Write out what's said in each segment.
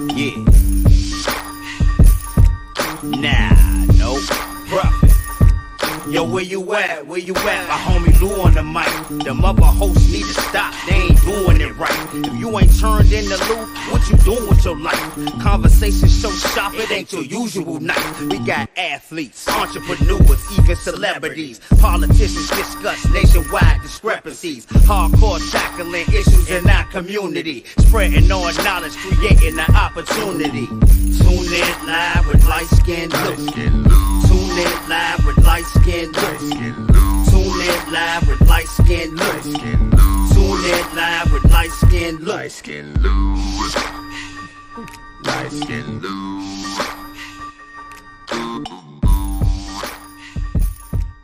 Yeah. Nah, no profit. Yo, where you at? Where you at? My homie Lou on the mic. The mother hosts need to stop. They ain't doing it right. If you ain't turned in the Lou, what you doing with your life? Conversation so sharp, it ain't your usual night. We got athletes, entrepreneurs, even celebrities. Politicians discuss nationwide discrepancies. Hardcore tackling issues in our community. Spreading all knowledge, creating an opportunity. Tune in live with Liteskin Lou. Tune in live with Liteskin Lou. Tune in live with Liteskin Lou. Tune in live with Liteskin Lou. Liteskin Lou. Liteskin Lou.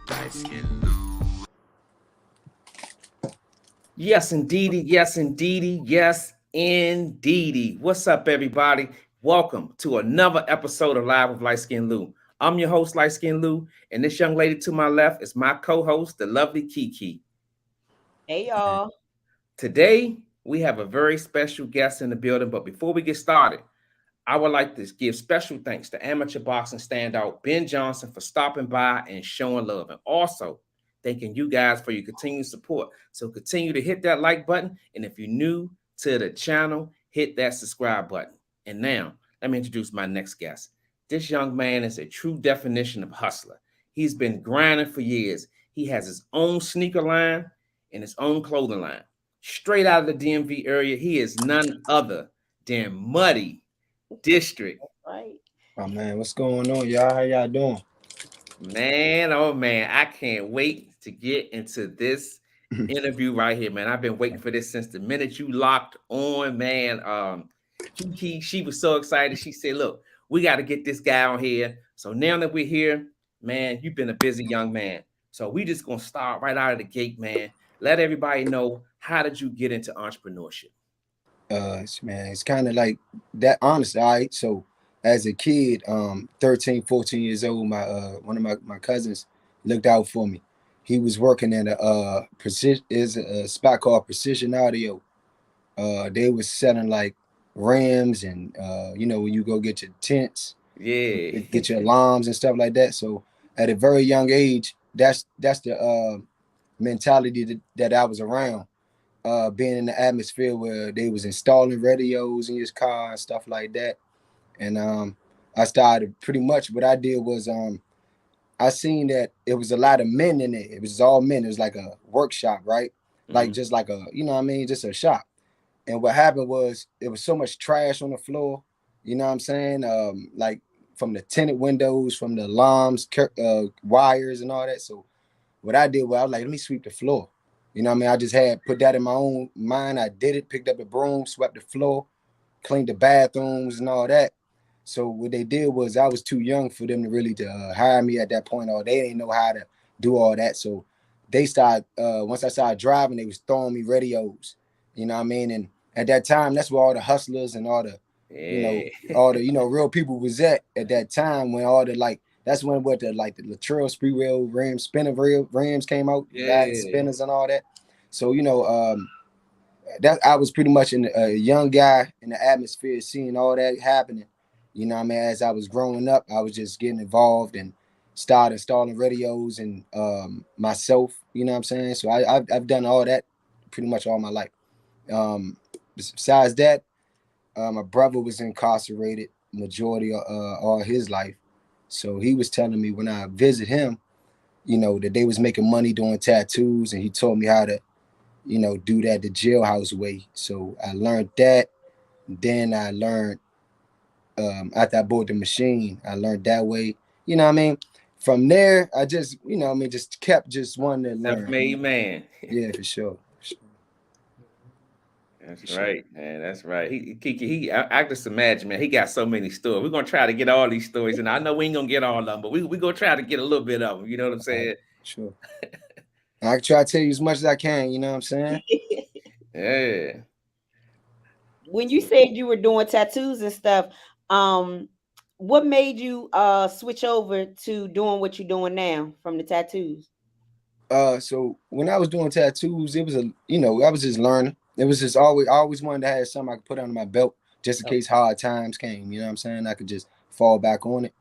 Liteskin Lou. Yes, indeedy. Yes, indeedy. Yes, indeedy. What's up, everybody? Welcome to another episode of Live with Liteskin Lou. I'm your host, Liteskin Lou, and this young lady to my left is my co-host, the lovely Kiki. Hey, y'all. Today, we have a very special guest in the building, but before we get started, I would like to give special thanks to amateur boxing standout Ben Johnson for stopping by and showing love, and also thanking you guys for your continued support. So continue to hit that like button, and if you're new to the channel, hit that subscribe button. And now, let me introduce my next guest. This young man is a true definition of hustler. He's been grinding for years. He has his own sneaker line and his own clothing line. Straight out of the DMV area, he is none other than Muddy District. Right. Oh man, what's going on, y'all? How y'all doing? Man, oh man, I can't wait to get into this interview right here, man. I've been waiting for this since the minute you locked on, man. Kiki, she was so excited. She said, look, we got to get this guy on here. So now that we're here, man, you've been a busy young man. So we just going to start right out of the gate, man. Let everybody know, how did you get into entrepreneurship? Man, it's kind of like that, honestly. All right. So as a kid, 13, 14 years old, one of my cousins looked out for me. He was working at a spot called Precision Audio. They was selling like Rams and when you go get your tents, get your alarms and stuff like that. So at a very young age, that's the mentality that I was around, being in the atmosphere where they was installing radios in his car and stuff like that. And I started, pretty much what I did was I seen that it was a lot of men in it. It was all men. It was like a workshop, right? Like just like a, just a shop. And what happened was, it was so much trash on the floor, you know what I'm saying? Like from the tinted windows, from the alarms, wires and all that. So what I did was, I was like, let me sweep the floor. You know what I mean? I just had put that in my own mind. I did it, picked up a broom, swept the floor, cleaned the bathrooms and all that. So what they did was, I was too young for them to really hire me at that point, or they didn't know how to do all that. So they started, once I started driving, they was throwing me radios, you know what I mean? And at that time, that's where all the hustlers and all the, real people was at that time, when all the, like, that's when the Latrell Spree Rail Rams, spinner rail Rams came out, spinners and all that. So, that I was pretty much a young guy in the atmosphere, seeing all that happening. You know what I mean? As I was growing up, I was just getting involved and started installing radios and myself, you know what I'm saying? So I've done all that pretty much all my life. Besides that, my brother was incarcerated majority of all his life. So he was telling me when I visit him, that they was making money doing tattoos, and he taught me how to, do that the jailhouse way. So I learned that. Then I learned, after I bought the machine, I learned that way. You know what I mean? From there, I just, just kept just wanting to learn. Self-made man. Yeah, for sure. That's right, man. That's right. Kiki, I just imagine, man, he got so many stories. We're gonna try to get all these stories, and I know we ain't gonna get all of them, but we gonna try to get a little bit of them. You know what I'm saying? Sure. I can try to tell you as much as I can. You know what I'm saying? Yeah. When you said you were doing tattoos and stuff, what made you switch over to doing what you're doing now from the tattoos? So when I was doing tattoos, it was I was just learning. It was just I always wanted to have something I could put under my belt just in case hard times came. You know what I'm saying? I could just fall back on it.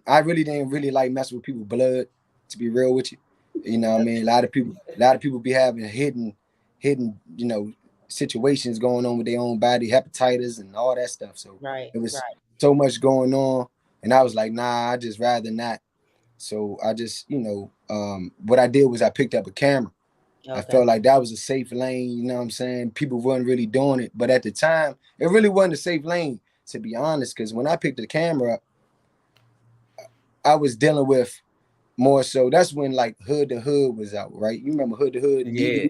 I really didn't really like messing with people's blood, to be real with you. You know what I mean? A lot of people be having hidden, you know, situations going on with their own body, hepatitis and all that stuff. So it was so much going on. And I was like, nah, I just rather not. So I just, you know, what I did was I picked up a camera. I felt like that was a safe lane, you know what I'm saying? People weren't really doing it. But at the time, it really wasn't a safe lane, to be honest, because when I picked the camera up, I was dealing with more so. That's when like Hood to Hood was out, right? You remember Hood to Hood? Yeah.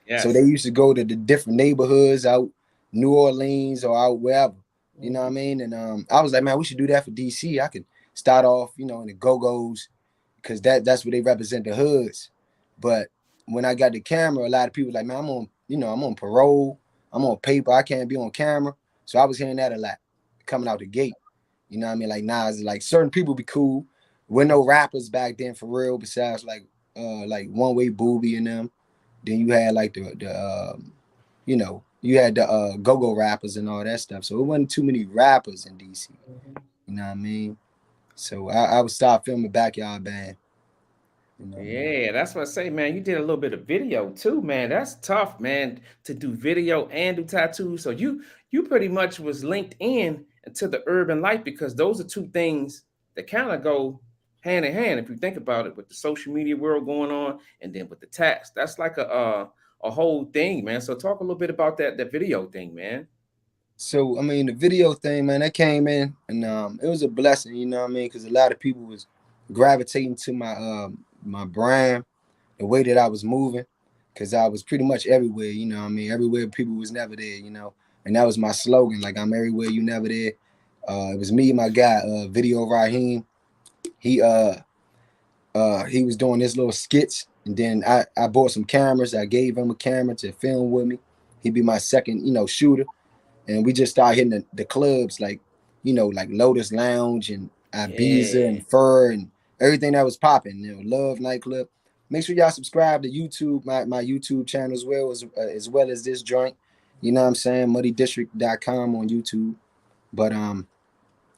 Yes. So they used to go to the different neighborhoods out New Orleans or out wherever. You know what I mean? And I was like, man, we should do that for DC. I could start off, you know, in the go-go's, because that's where they represent the hoods. But when I got the camera, a lot of people like, man, I'm on parole, I'm on paper, I can't be on camera. So I was hearing that a lot coming out the gate. You know what I mean? Like, nah, it's like certain people be cool. We're no rappers back then for real, besides like One Way Booby and them. Then you had like the you know, you had the go-go rappers and all that stuff. So it wasn't too many rappers in DC. You know what I mean? So I would start filming Backyard Band. You know, yeah, that's what I say, man. You did a little bit of video too, man. That's tough, man, to do video and do tattoos. So you pretty much was linked in to the urban life, because those are two things that kind of go hand in hand if you think about it, with the social media world going on and then with the tats. That's like a whole thing, man. So talk a little bit about that video thing, man. So I mean, the video thing, man, that came in, and it was a blessing, you know what I mean, because a lot of people was gravitating to my my brand, the way that I was moving, because I was pretty much everywhere, you know what I mean, everywhere people was never there, you know, and that was my slogan, like, I'm everywhere, you never there. It was me and my guy, Video Raheem. He was doing this little skits, and then I bought some cameras. I gave him a camera to film with me. He'd be my second, you know, shooter. And we just started hitting the clubs, like, you know, like Lotus Lounge and Ibiza and Fur and everything that was popping, you know, Love Nightclub. Make sure y'all subscribe to YouTube, my YouTube channel as well as this joint. You know what I'm saying? MuddyDistrict.com on YouTube. But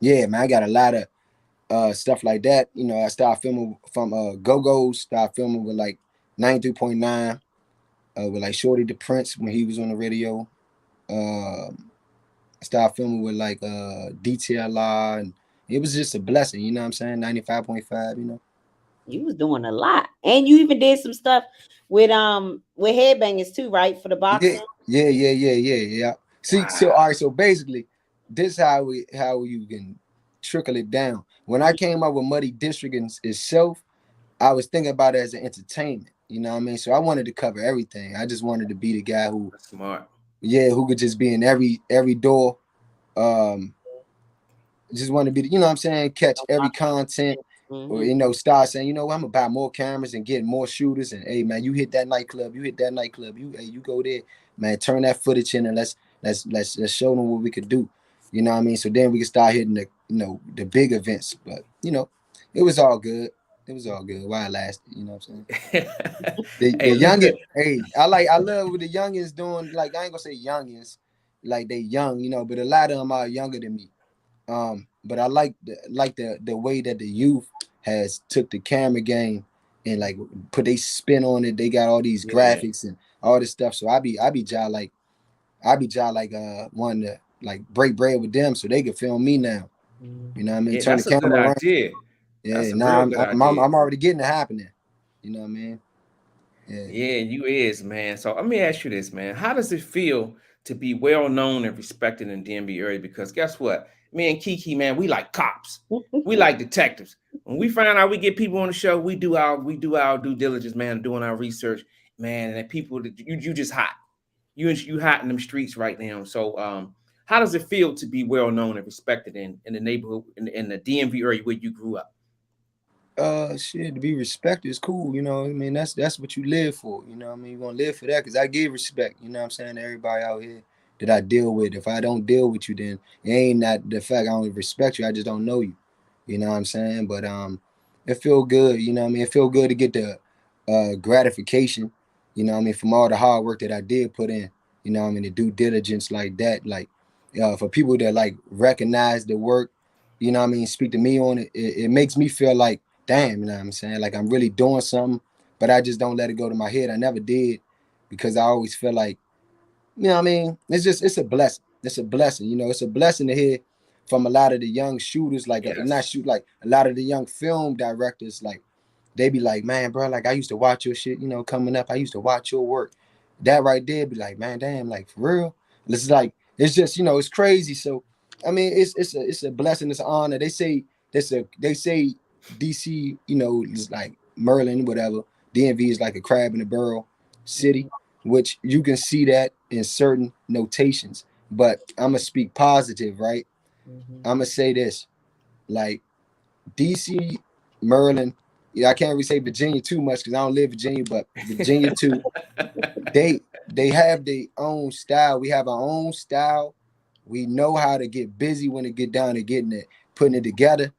yeah, man, I got a lot of stuff like that. You know, I started filming from Go-Go's, started filming with like 93.9, with like Shorty the Prince when he was on the radio. I started filming with like DTLR, and it was just a blessing, you know what I'm saying? 95.5, you know. You was doing a lot. And you even did some stuff with Headbangers too, right? For the boxing. Yeah. See, so all right, so basically, this how you can trickle it down. When I came up with Muddy District itself, I was thinking about it as an entertainment, you know what I mean? So I wanted to cover everything. I just wanted to be the guy who smart. Yeah, who could just be in every door. Just want to be, you know what I'm saying, catch every content, or, you know, start saying, you know what, I'm gonna buy more cameras and get more shooters. And hey, man, you hit that nightclub, you go there, man, turn that footage in, and let's show them what we could do. You know what I mean? So then we can start hitting the, you know, the big events. But you know, it was all good. It was all good while it lasted. You know what I'm saying? The youngest, I love what the youngins doing. Like, I ain't gonna say youngins, like they young, you know, but a lot of them are younger than me. But I like the way that the youth has took the camera game and like put a spin on it. They got all these graphics and all this stuff. So I be wanting to like break bread with them so they can film me now. You know what I mean? Turn that's the camera around. Idea. Yeah, nah, I'm already getting it happening. You know what I mean? Yeah, you is, man. So let me ask you this, man. How does it feel to be well known and respected in the DMV area? Because guess what? Me and Kiki, man, we like cops. We like detectives. When we find out we get people on the show, we do our due diligence, man, doing our research, man. And people, you just hot. You hot in them streets right now. So how does it feel to be well known and respected in the neighborhood, in the DMV area where you grew up? Shit, to be respected is cool, you know. I mean, that's what you live for, you know what I mean? You want to live for that, because I give respect, you know what I'm saying, to everybody out here that I deal with. If I don't deal with you, then it ain't that the fact I don't respect you, I just don't know you. You know what I'm saying? But it feel good, you know what I mean? It feel good to get the gratification, you know what I mean, from all the hard work that I did put in, you know what I mean, the due diligence like that. Like, for people that like recognize the work, you know what I mean, speak to me on it, it makes me feel like, damn, you know what I'm saying? Like I'm really doing something, but I just don't let it go to my head. I never did, because I always feel like, you know what I mean? It's a blessing. It's a blessing. You know, it's a blessing to hear from a lot of the young shooters, like not shoot, like a lot of the young film directors, like they be like, man, bro, like I used to watch your shit, you know, coming up. I used to watch your work. That right there be like, man, damn, like for real. It's like, it's just, you know, it's crazy. So I mean, it's a blessing, it's an honor. They say DC, you know, is like Merlin, whatever. DMV is like a crab in a barrel city, which you can see that in certain notations. But I'm gonna speak positive, right? I'm gonna say this, like DC, Maryland. Yeah, I can't really say Virginia too much because I don't live in Virginia, but Virginia too. They have their own style. We have our own style. We know how to get busy when it get down to getting it, putting it together.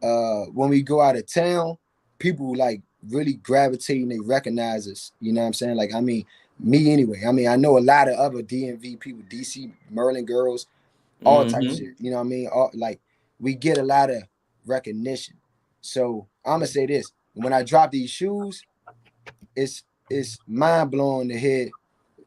When we go out of town, people like really gravitate and they recognize us. You know what I'm saying? Like, I mean, me anyway. I mean, I know a lot of other DMV people, DC, Maryland girls, all type of shit. You know what I mean? All, like, we get a lot of recognition. So I'm gonna say this: when I drop these shoes, it's mind blowing to hear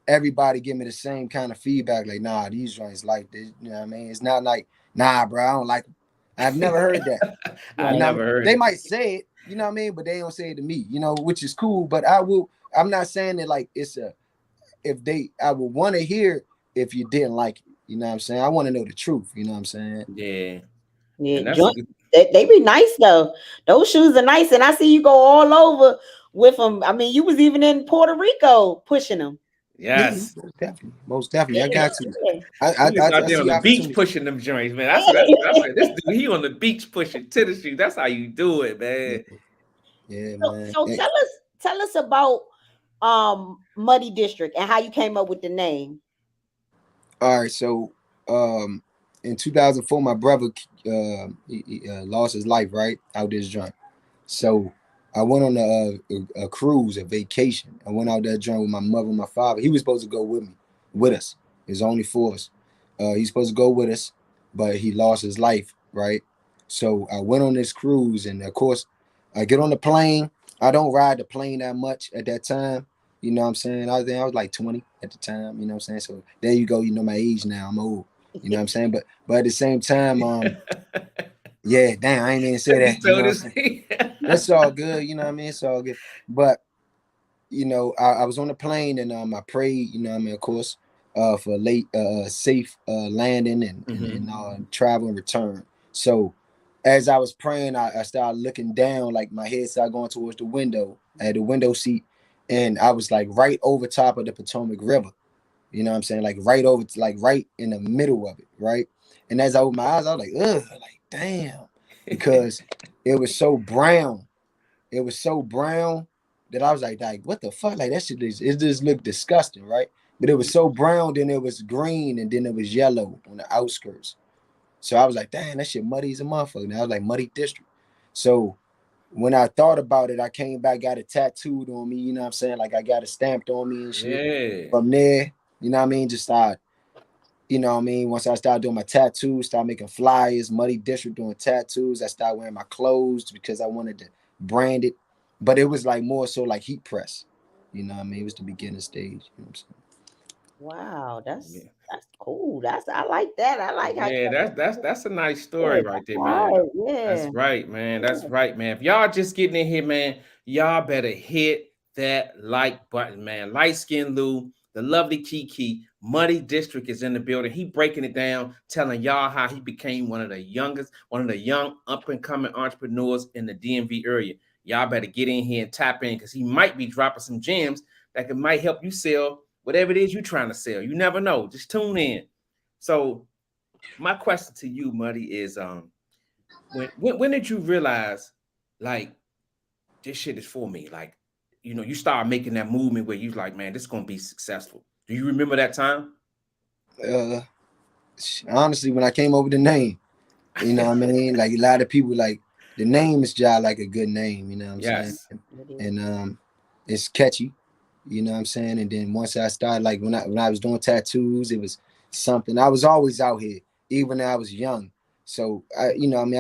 everybody give me the same kind of feedback. Like, nah, these joints like this. You know what I mean? It's not like, nah, bro, I don't like them. I've never heard that. I never heard they it. might say it, you know what I mean, but they don't say it to me, you know, which is cool. But I'm not saying that like it's a, I would want to hear if you didn't like it, you know what I'm saying? I want to know the truth, you know what I'm saying? Yeah. Yeah, And that's they be nice though. Those shoes are nice, and I see you go all over with them. I mean, you was even in Puerto Rico pushing them. yes. Yeah, most definitely. I got to. He was out I there on see the beach opportunity. pushing them joints, man. That's like, this dude, he on the beach pushing tennis shoes. That's how you do it, man. Yeah, man. So tell us about Muddy District and how you came up with the name. All right, so in 2004, my brother he lost his life right out this joint. So I went on a cruise, a vacation. I went out that joint with my mother and my father. He was supposed to go with us. There's only four of us. He's supposed to go with us, but he lost his life, right? So I went on this cruise, and of course, I get on the plane. I don't ride the plane that much at that time. You know what I'm saying? I was like 20 at the time, you know what I'm saying? So there you go, you know my age now. I'm old. You know what I'm saying? But at the same time, yeah, damn, I ain't even say that. You know what I'm saying? It's all good, you know what I mean? It's all good. But you know, I was on the plane and I prayed, you know what I mean, of course, for late safe landing and travel and return. So as I was praying, I started looking down, like my head started going towards the window. I had the window seat, and I was like right over top of the Potomac River. You know what I'm saying? Like right over, like right in the middle of it, right? And as I opened my eyes, I was like, ugh, like damn, because it was so brown. It was so brown that I was like, what the fuck? Like that shit it just looked disgusting, right? But it was so brown, then it was green, and then it was yellow on the outskirts. So I was like, damn, that shit muddy as a motherfucker. And I was like, Muddy District. So when I thought about it, I came back, got it tattooed on me, you know what I'm saying? Like I got it stamped on me and shit. Yeah. From there, you know what I mean? Just started, you know what I mean? Once I started doing my tattoos, started making flyers, Muddy District doing tattoos. I started wearing my clothes because I wanted to brand it. But it was like more so like heat press. You know what I mean? It was the beginning stage. You know what I'm saying? Wow, that's cool. I like that. I like how Yeah, that's a nice story right there, man. right. Yeah. That's right, man. That's right, man. If y'all just getting in here, man, y'all better hit that like button, man. Liteskin Lou, the lovely Kiki, Muddy District is in the building. He breaking it down, telling y'all how he became one of the young up and coming entrepreneurs in the DMV area. Y'all better get in here and tap in because he might be dropping some gems that might help you sell whatever it is you're trying to sell. You never know. Just tune in. So my question to you, Muddy, is when did you realize like this shit is for me? Like, you know, you start making that movement where you like, man, this is gonna be successful. Do you remember that time? Honestly, when I came over the name, you know what I mean? Like a lot of people like the name is just like a good name, you know what I'm saying? And it's catchy, you know what I'm saying? And then once I started, like when I was doing tattoos, it was something. I was always out here, even when I was young. So I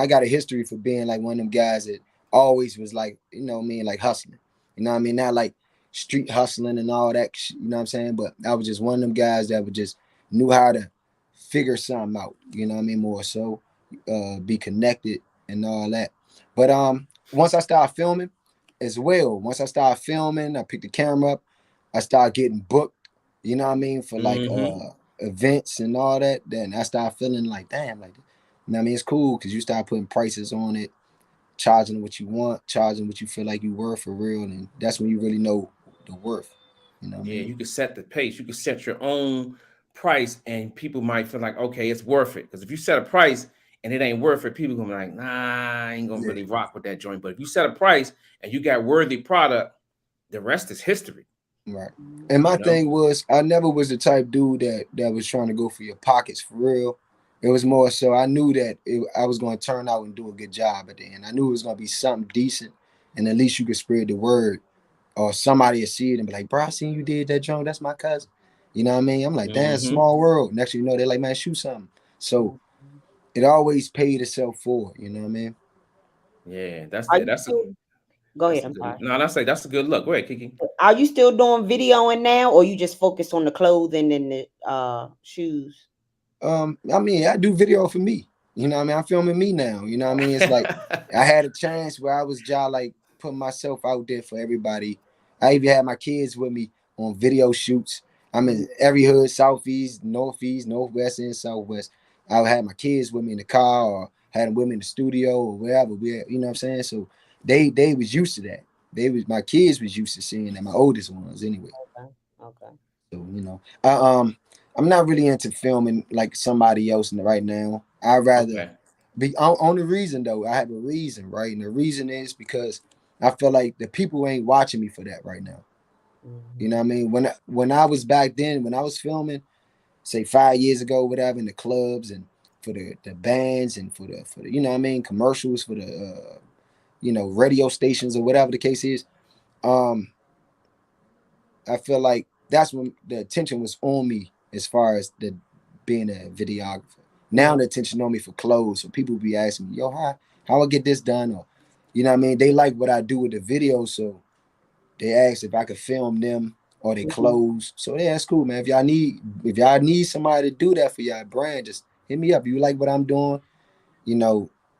got a history for being like one of them guys that always was like, like hustling. Not like street hustling and all that, you know what I'm saying? But I was just one of them guys that would just knew how to figure something out, more so, be connected and all that. But once I started filming as well, I picked the camera up, I started getting booked, for like events and all that. Then I started feeling like, damn, like, it's cool because you start putting prices on it, charging what you want, charging what you feel like you worth for real, and that's when you really know the worth. You can set the pace. You can set your own price, and people might feel like, okay, it's worth it. Because if you set a price and it ain't worth it, people gonna be like, nah, I ain't gonna really rock with that joint. But if you set a price and you got worthy product, the rest is history. Right. And my thing was, I never was the type dude that was trying to go for your pockets for real. It was more so I knew that I was going to turn out and do a good job at the end. I knew it was going to be something decent, and at least you could spread the word, or somebody would see it and be like, bro, I seen you did that joint. That's my cousin. You know what I mean? I'm like, damn, small world. Next thing you know, they're like, man, shoot something. So it always paid itself forward. You know what I mean? Yeah, that's Go ahead. I'm sorry. No, that's a good look. Go ahead, Kiki. Are you still doing videoing now, or you just focus on the clothing and the shoes? I do video for me. I'm filming me now. It's like I had a chance where I was just like putting myself out there for everybody. I even had my kids with me on video shoots. I'm in every hood, southeast, northeast, northwest, and southwest. I would have my kids with me in the car, or had them with me in the studio, or wherever. You know what I'm saying? So they was used to that. My kids was used to seeing that. My oldest ones, anyway. Okay. So I'm not really into filming like somebody else right now. I'd rather be on the reason though. I have a reason, right? And the reason is because I feel like the people ain't watching me for that right now. You know what I mean? When I was back then, when I was filming, say 5 years ago, whatever, in the clubs and for the bands and for the you know what I mean, commercials for the radio stations or whatever the case is, I feel like that's when the attention was on me as far as being a videographer. Now the attention on me for clothes, so people be asking me, yo, how I get this done, or you know what I mean? They like what I do with the video, so they asked if I could film them or they clothes. So yeah, that's cool, man. If y'all need somebody to do that for y'all brand, just hit me up. If you like what I'm doing,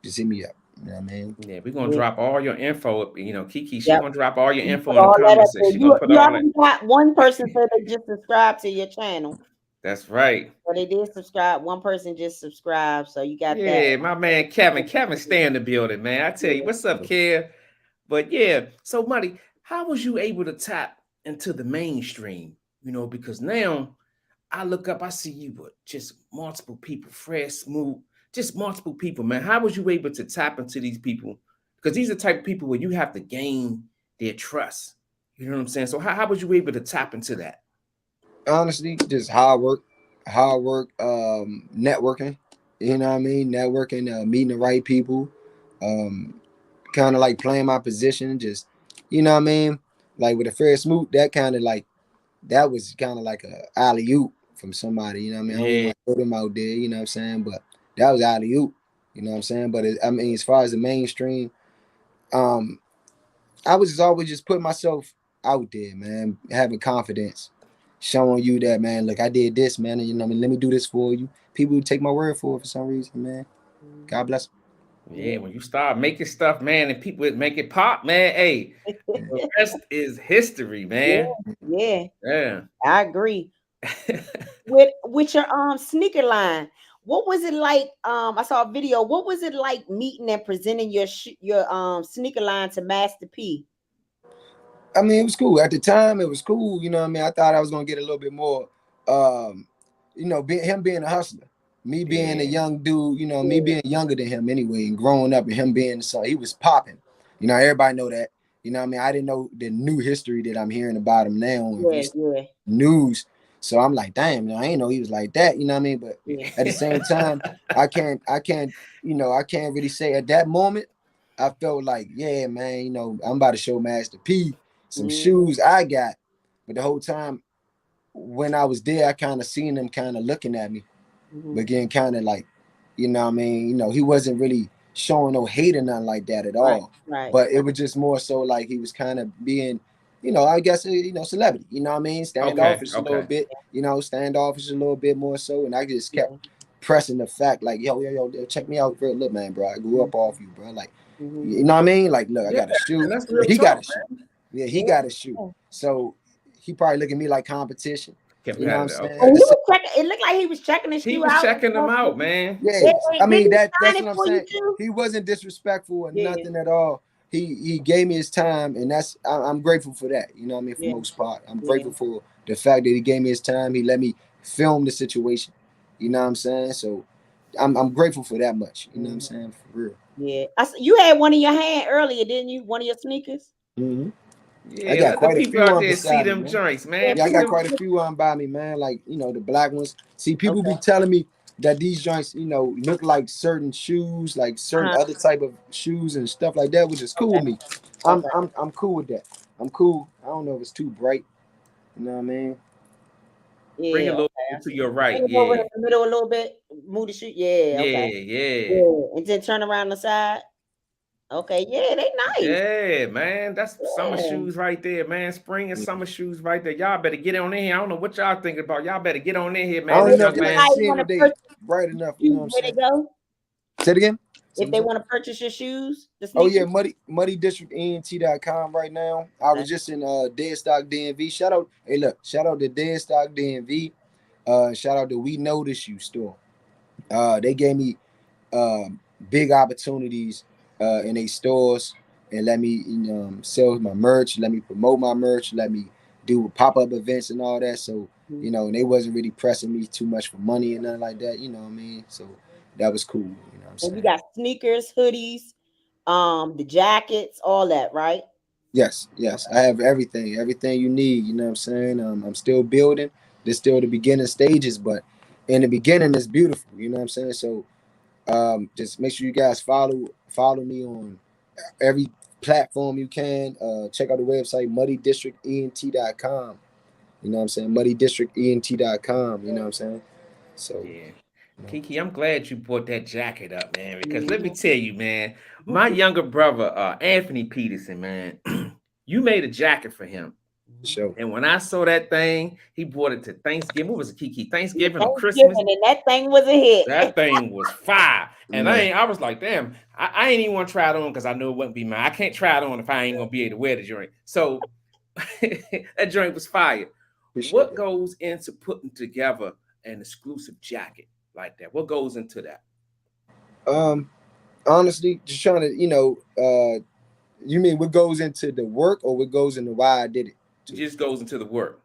just hit me up. You know what I mean? Yeah, we're gonna drop all your info. Kiki, she's gonna drop all your info in the All that comments. up there. She's gonna put You all already that. got one person said they just subscribed to your channel. That's right. So they did subscribe. One person just subscribed. So you got that. Yeah, my man Kevin. Kevin, stay in the building, man. I tell you, what's up, Kev? But yeah, so Money, how was you able to tap into the mainstream? Because now I look up, I see you with just multiple people, Fred Smoot, just multiple people, man. How was you able to tap into these people? Because these are the type of people where you have to gain their trust. You know what I'm saying? So how was you able to tap into that? Honestly, just hard work, networking. You know what I mean? Networking, meeting the right people, kind of like playing my position. Just, you know what I mean? Like with the Fred Smoot, that was kind of like a alley oop from somebody. You know what I mean? I don't want to put him out there. You know what I'm saying? But that was alley oop. You know what I'm saying? But as far as the mainstream, I was just always just putting myself out there, man, having confidence, showing you that, man, look, I did this, man, and let me do this for you. People take my word for it for some reason, man. God bless them. Yeah, when you start making stuff, man, and people make it pop, man, hey, the rest is history, man. Yeah. I agree. with your sneaker line, what was it like? I saw a video. What was it like meeting and presenting your sneaker line to Master P? I mean, it was cool. At the time, it was cool. You know what I mean? I thought I was gonna get a little bit more, him being a hustler, me being a young dude, me being younger than him anyway, and growing up and him being he was popping. Everybody know that. You know what I mean? I didn't know the new history that I'm hearing about him now. News. So I'm like, damn, I ain't know he was like that. You know what I mean? But at the same time, I can't really say at that moment, I felt like, yeah, man, I'm about to show Master P some shoes I got. But the whole time, when I was there, I kind of seen him kind of looking at me, but again, kind of like, you know what I mean? You know, he wasn't really showing no hate or nothing like that at all. Right. But it was just more so like he was kind of being, you know, I guess, you know, celebrity, you know what I mean? Standoffish a little bit, you know, standoffish a little bit more so. And I just kept pressing the fact like, yo, check me out, bro. Look, man, bro, I grew up off you, bro. Like, you know what I mean? Like, look, I got to shoot. He got to shoot. Yeah, he got to shoot. So he probably look at me like competition. You know what I'm saying? Oh, it looked like he was checking his shoe out. He was checking them out, man. Yeah, I mean that's what I'm saying. He wasn't disrespectful or nothing at all. He gave me his time, and I'm grateful for that. You know what I mean? For most part, I'm grateful for the fact that he gave me his time. He let me film the situation. You know what I'm saying? So I'm grateful for that much. You know what I'm saying? For real. Yeah, you had one in your hand earlier, didn't you? One of your sneakers. Yeah, I got quite a few out there see them joints, man. Yeah, I got quite a few on by me, man. Like, you know, the black ones. See, people be telling me that these joints, you know, look like certain shoes, like certain other type of shoes and stuff like that, which is cool with me. I'm cool with that. I'm cool. I don't know if it's too bright. You know what I mean? Yeah. Bring it a little bit to your right. Over in the middle a little bit. Move the shoe. Yeah. Yeah. And then turn around the side. Okay, yeah, they nice. Yeah, man, that's summer shoes right there, man. Spring and summer shoes right there. Y'all better get on in here. I don't know what y'all thinking about. Y'all better get on in here, man. I don't know if they bright enough. You know what I'm saying? Go? Say it again. If they want to purchase your shoes, oh yeah, muddydistrictent.com right now. I was just in Dead Stock DMV. Shout out to Dead Stock DMV. Shout out to We Know the Shoe Store. They gave me big opportunities in their stores and let me sell my merch, let me promote my merch, let me do pop-up events and all that. So you know, and they wasn't really pressing me too much for money and nothing like that, you know what I mean? So that was cool. You know what I'm saying? And you got sneakers, hoodies, the jackets, all that, right? Yes. I have everything you need, you know what I'm saying? I'm still building. There's still the beginning stages, but in the beginning it's beautiful, you know what I'm saying? So just make sure you guys follow me on every platform you can. Check out the website muddydistrictent.com. You know what I'm saying? muddydistrictent.com. You know what I'm saying? So yeah. Kiki, I'm glad you brought that jacket up, man, because let me tell you, man, my younger brother, Anthony Peterson, man, you made a jacket for him. Sure. And when I saw that thing, he brought it to Thanksgiving. What was it, Kiki? Thanksgiving or Christmas? And that thing was a hit. That thing was fire. And I was like, damn, I ain't even want to try it on because I knew it wouldn't be mine. I can't try it on if I ain't going to be able to wear the joint. So that joint was fire. What goes into putting together an exclusive jacket like that? What goes into that? Honestly, just trying to, you know, you mean what goes into the work or what goes into why I did it? It just goes into the work.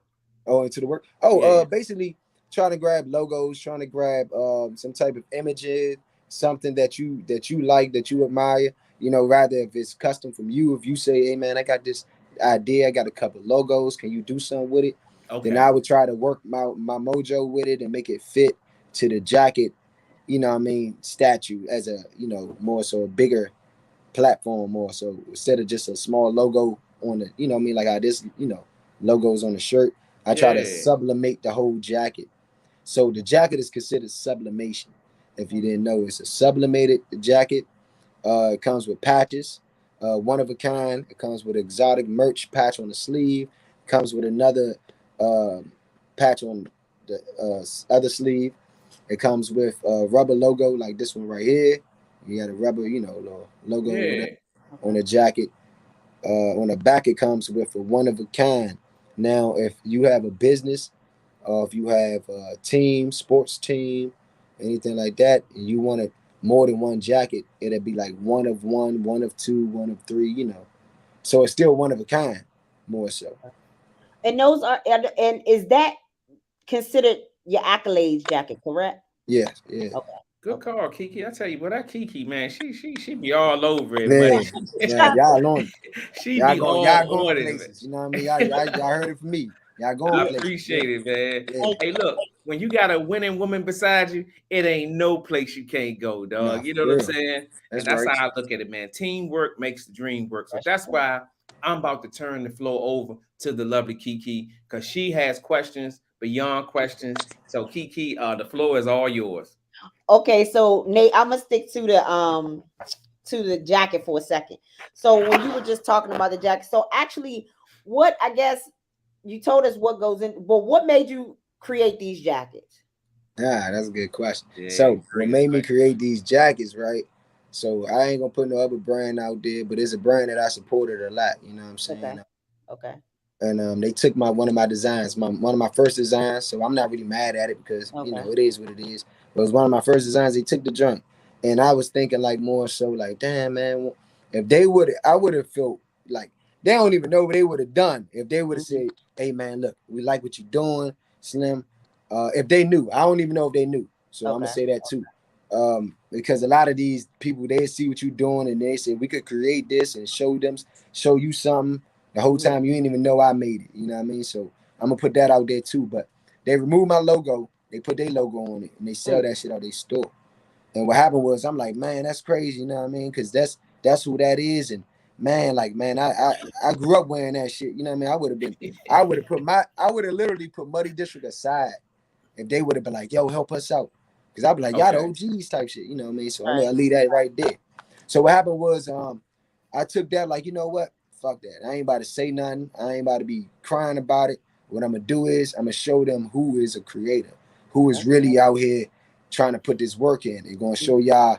Oh, into the work. Oh, basically trying to grab logos, trying to grab some type of images, something that you like, that you admire, you know, rather if it's custom from you. If you say, hey man, I got this idea, I got a couple logos, can you do something with it? Then I would try to work my mojo with it and make it fit to the jacket, you know what I mean, statue as a, you know, more so a bigger platform, more so instead of just a small logo on the, you know what I mean, like how this, you know, logos on the shirt. I try to sublimate the whole jacket. So the jacket is considered sublimation. If you didn't know, it's a sublimated jacket. It comes with patches, one of a kind. It comes with exotic merch patch on the sleeve. It comes with another patch on the other sleeve. It comes with a rubber logo like this one right here. You got a rubber, you know, little logo on the jacket. On the back, it comes with a one of a kind. Now, if you have a business, if you have a team, sports team, anything like that, and you wanted more than one jacket, it'd be like one of one, one of two, one of three, you know. So it's still one of a kind, more so. And those are, and is that considered your accolades jacket, correct? Yes, yeah. Okay. Good call, Kiki. I tell you what, that Kiki, man, she be all over it, man. Yeah, y'all on it. She y'all be all going places. You know what I mean? Y'all heard it from me. Y'all going places. I appreciate it, man. Yeah. Hey, look, when you got a winning woman beside you, it ain't no place you can't go, dog. Nah, you know what I'm saying? That's right. How I look at it, man. Teamwork makes the dream work. So that's why I'm about to turn the floor over to the lovely Kiki, because she has questions beyond questions. So Kiki, the floor is all yours. Okay, so Nate, I'm gonna stick to the jacket for a second. So when you were just talking about the jacket, so actually, what I guess you told us what goes in, but what made you create these jackets? Yeah, that's a good question. Yeah, So what made me question. create these jackets, right? So I ain't gonna put no other brand out there, but it's a brand that I supported a lot. You know what I'm saying? Okay. Okay. And they took one of my designs, one of my first designs. So I'm not really mad at it because you know Okay. it is what it is. But it was one of my first designs. They took the junk, and I was thinking like more so like, damn man, if they would, I would have felt like they don't even know what they would have done if they would have Mhm. said, hey man, look, we like what you're doing, Slim. If they knew, I don't even know if they knew. So I'm gonna Okay. say that too. Because a lot of these people, they see what you're doing and they say we could create this and show you something. The whole time you didn't even know I made it. You know what I mean? So I'm gonna put that out there too. But they removed my logo, they put their logo on it, and they sell that shit out their store. And what happened was I'm like, man, that's crazy, you know what I mean? Because that's who that is. And man, like, man, I grew up wearing that shit. You know what I mean? I would have literally put Muddy District aside if they would have been like, yo, help us out. Because I'd be like, y'all the OGs type shit, you know what I mean? So I'm gonna leave that right there. So what happened was I took that like, you know what? Fuck that. I ain't about to say nothing. I ain't about to be crying about it. What I'm gonna do is I'm gonna show them who is a creator, who is really out here trying to put this work in. They're gonna show y'all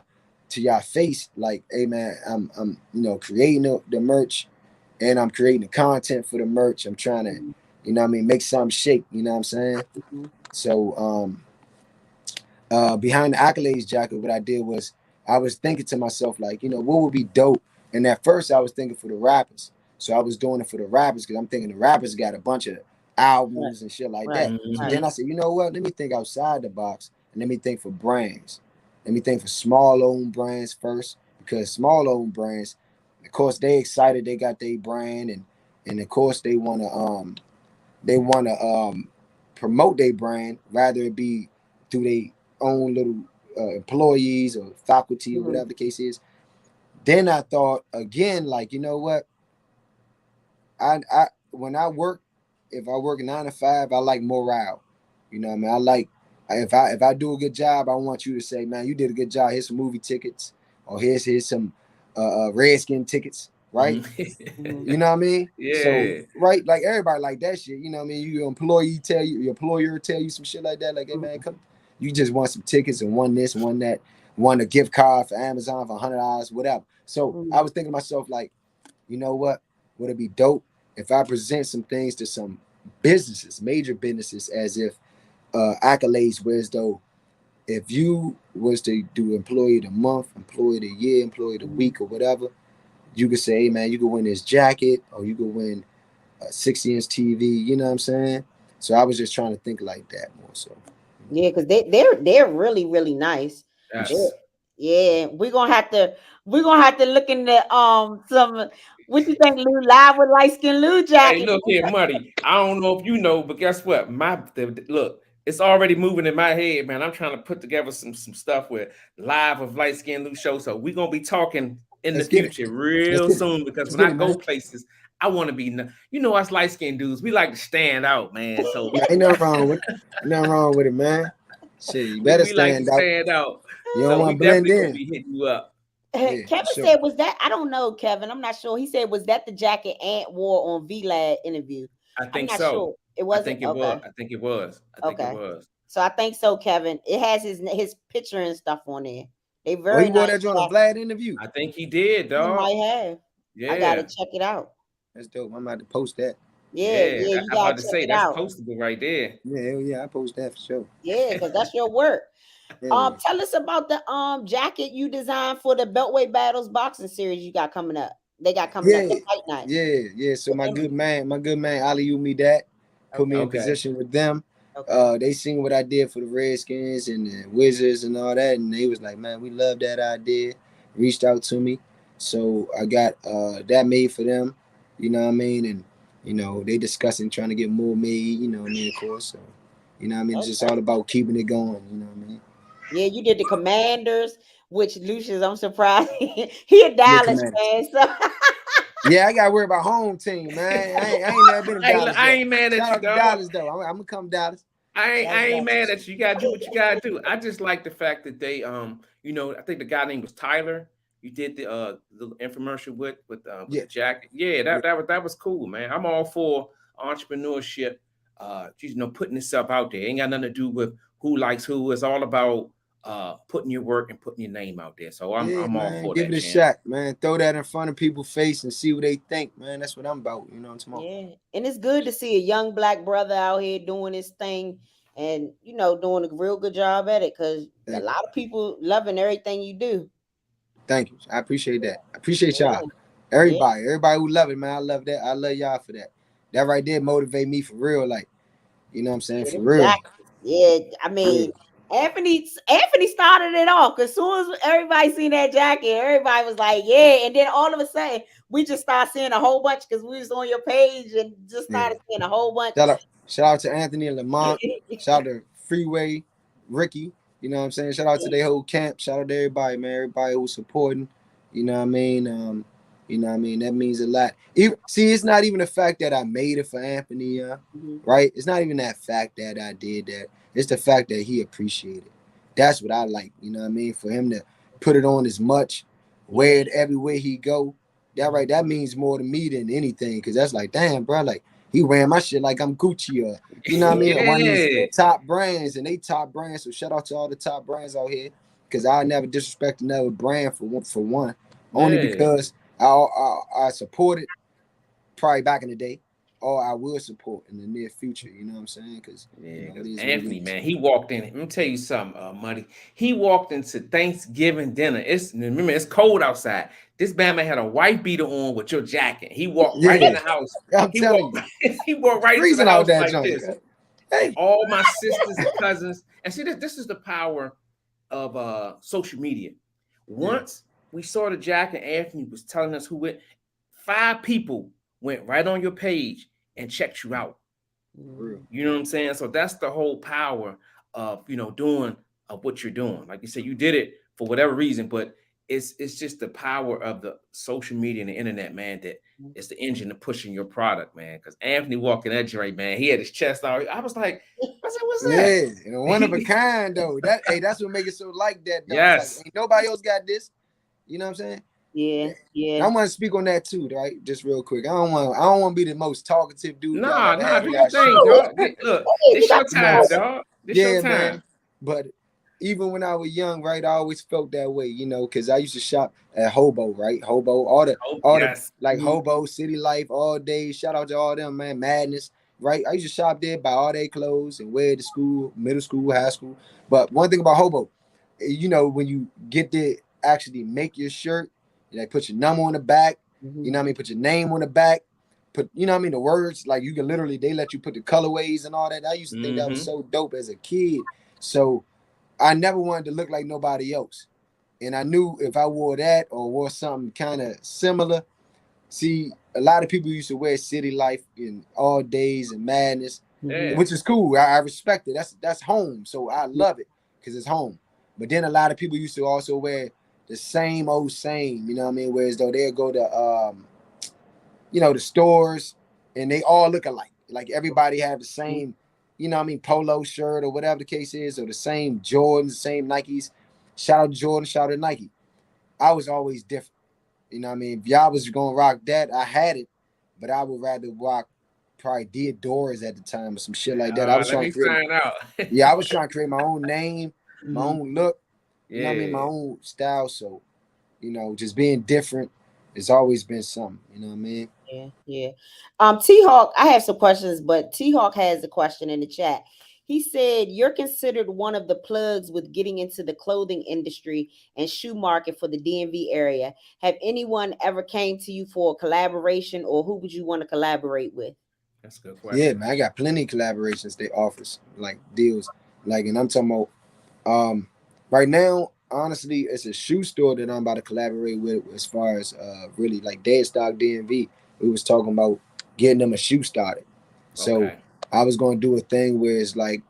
to y'all face, like, hey man, I'm creating the merch and I'm creating the content for the merch. I'm trying to, you know what I mean, make something shake, you know what I'm saying? Mhm. So behind the accolades jacket, what I did was I was thinking to myself, like, you know, what would be dope? And at first I was thinking for the rappers. So I was doing it for the rappers because I'm thinking the rappers got a bunch of albums and shit like that. So then I said, you know what? Let me think outside the box and let me think for brands. Let me think for small owned brands first, because small owned brands, of course, they excited, they got their brand, and of course they wanna promote their brand, rather it be through their own little employees or faculty or whatever the case is. Then I thought again, like, you know what? I when I work, if I work 9 to 5, I like morale. You know what I mean? I like if I do a good job, I want you to say, man, you did a good job. Here's some movie tickets, or here's some Redskin tickets, right? You know what I mean? Yeah. So right, like everybody like that shit. You know what I mean? Your employer tell you some shit like that, like, hey man, come. You just want some tickets and one this, one that, one a gift card for Amazon for $100, whatever. So I was thinking to myself, like, you know what? Would it be dope if I present some things to some businesses, major businesses, as if accolades, whereas though if you was to do employee of the month, employee of the year, employee of the week, or whatever, you could say, hey man, you could win this jacket, or you could win a 60-inch TV. You know what I'm saying? So I was just trying to think like that more so. Yeah, because they're really, really nice. Yes. Yeah, we're gonna have to look into some, what you think, Lou, live with Liteskin Lou Hey, jacket. look here, Muddy. I don't know if you know, but guess what? Look, it's already moving in my head, man. I'm trying to put together some stuff with live of Liteskin Lou show. So we're gonna be talking in the future real soon, because when I go places, I want to be, you know, us light skinned dudes, we like to stand out, man. So yeah, ain't nothing wrong with it, man. Shit, you better we like to stand out. You don't So we want to blend definitely gonna in. be hitting you up. Yeah, Kevin sure. said, was that, I don't know, Kevin, I'm not sure. He said, was that the jacket Ant wore on VLAD interview? I think I'm not so. sure. It I wasn't? think it was. I think it was. So I think so, Kevin. It has his picture and stuff on there. They Oh, very he wore nice. that joint on a Vlad interview. I think he did, He dog. might have. Yeah. I gotta check it out. That's dope. I'm about to post that. Yeah, you I'm gotta about to check say it that's out. postable right there. Yeah, I post that for sure. Yeah, because that's your work. Yeah. Tell us about the jacket you designed for the Beltway Battles Boxing Series you got coming up. They got coming up the fight night. Yeah. So my good man, Ali me that put me in position with them. They seen what I did for the Redskins and the Wizards and all that, and they was like, man, we love that idea. Reached out to me, so I got that made for them. You know what I mean? And you know they discussing trying to get more made. You know what I mean? Of course. So you know what I mean? It's just all about keeping it going. You know what I mean? Yeah, you did the Commanders, which Lucius, I'm surprised. He a Dallas fan, so. Yeah, I got to worry about home team, man. I ain't never been to Dallas. I ain't mad at you, Shout out dog. to Dallas, though. I'm going to come to Dallas. I ain't mad at you. You gotta do what you gotta do. I just like the fact that they you know, I think the guy name was Tyler. You did the infomercial with the jacket. Yeah, that was cool, man. I'm all for entrepreneurship. You know, putting yourself out there. Ain't got nothing to do with who likes who. It's all about putting your work and putting your name out there. So I'm all for give that. Give it a shot, man. Throw that in front of people's face and see what they think, man. That's what I'm about. You know what I'm talking about? Yeah, and it's good to see a young black brother out here doing his thing, and you know, doing a real good job at it. Because a lot of people loving everything you do. Thank you. I appreciate that. I appreciate y'all. Everybody who love it, man. I love that. I love y'all for that. That right there motivate me for real. Like, you know what I'm saying? For real. Yeah, I mean, Anthony started it off because as soon as everybody seen that jacket, everybody was like, yeah. And then all of a sudden, we just started seeing a whole bunch because we was on your page and just started seeing a whole bunch. Shout out to Anthony and Lamont. Shout out to Freeway, Ricky. You know what I'm saying? Shout out to their whole camp. Shout out to everybody, man. Everybody who's supporting. You know what I mean? You know what I mean? That means a lot. See, it's not even the fact that I made it for Anthony, right? It's not even that fact that I did that. It's the fact that he appreciated it. That's what I like. You know what I mean? For him to put it on as much, wear it everywhere he go. That means more to me than anything. Cause that's like, damn, bro, like he wearing my shit like I'm Gucci or you know what I mean? One of these top brands, and they top brands. So shout out to all the top brands out here. Cause I never disrespect another brand for one. Only because I supported probably back in the day, or I will support in the near future. You know what I'm saying? Because Anthony, man, he walked in. Let me tell you something, Muddy. He walked into Thanksgiving dinner. Remember it's cold outside. This Bama had a white beater on with your jacket. He walked right in the house. He walked right into the house like this. Hey. All my sisters and cousins. And see, this is the power of social media. Once we saw the jacket, Anthony was telling us who it. 5 people went right on your page and checked you out. You know what I'm saying? So that's the whole power of doing what you're doing. Like you said, you did it for whatever reason, but it's just the power of the social media and the internet, man, that it's the engine of pushing your product, man. Because Anthony walking that joint, man, he had his chest out. I was like, what's that? Yeah, one of a kind though. That's what makes it so like that. Though. Yes. Like, ain't nobody else got this. You know what I'm saying? Yeah. I want to speak on that too, right? Just real quick. I don't want to be the most talkative dude. Nah, do your thing, dog. Look, it's your time, dog. It's your time. Man. But even when I was young, right, I always felt that way, because I used to shop at Hobo, right? Hobo, all the Hobo, City Life, all day. Shout out to all them, man. Madness, right? I used to shop there, buy all their clothes and wear it to school, middle school, high school. But one thing about Hobo, when you get there, actually make your shirt. Like put your number on the back, you know what I mean? Put your name on the back, put, you know what I mean? The words, like you can literally, they let you put the colorways and all that. I used to think that was so dope as a kid. So I never wanted to look like nobody else. And I knew if I wore that or wore something kind of similar, see, a lot of people used to wear City Life in All Days and Madness, which is cool. I respect it. That's home. So I love it because it's home. But then a lot of people used to also wear the same old same, you know what I mean? Whereas though they'll go to, the stores and they all look alike. Like everybody have the same, you know what I mean, polo shirt or whatever the case is, or the same Jordans, the same Nikes. Shout out to Jordan, shout out to Nike. I was always different. You know what I mean? If y'all was going to rock that, I had it, but I would rather rock probably Diodorus at the time or some shit like that. I was trying to create, I was trying to create my own name, my own look. You know what I mean? My own style. So, just being different has always been something. You know what I mean? Yeah. T-Hawk, I have some questions, but T-Hawk has a question in the chat. He said, you're considered one of the plugs with getting into the clothing industry and shoe market for the DMV area. Have anyone ever came to you for a collaboration, or who would you want to collaborate with? That's a good question. Yeah, man, I got plenty of collaborations they offer, like deals. Like, and I'm talking about, right now, honestly, it's a shoe store that I'm about to collaborate with as far as really like Dead Stock DMV. We was talking about getting them a shoe started. So I was going to do a thing where it's like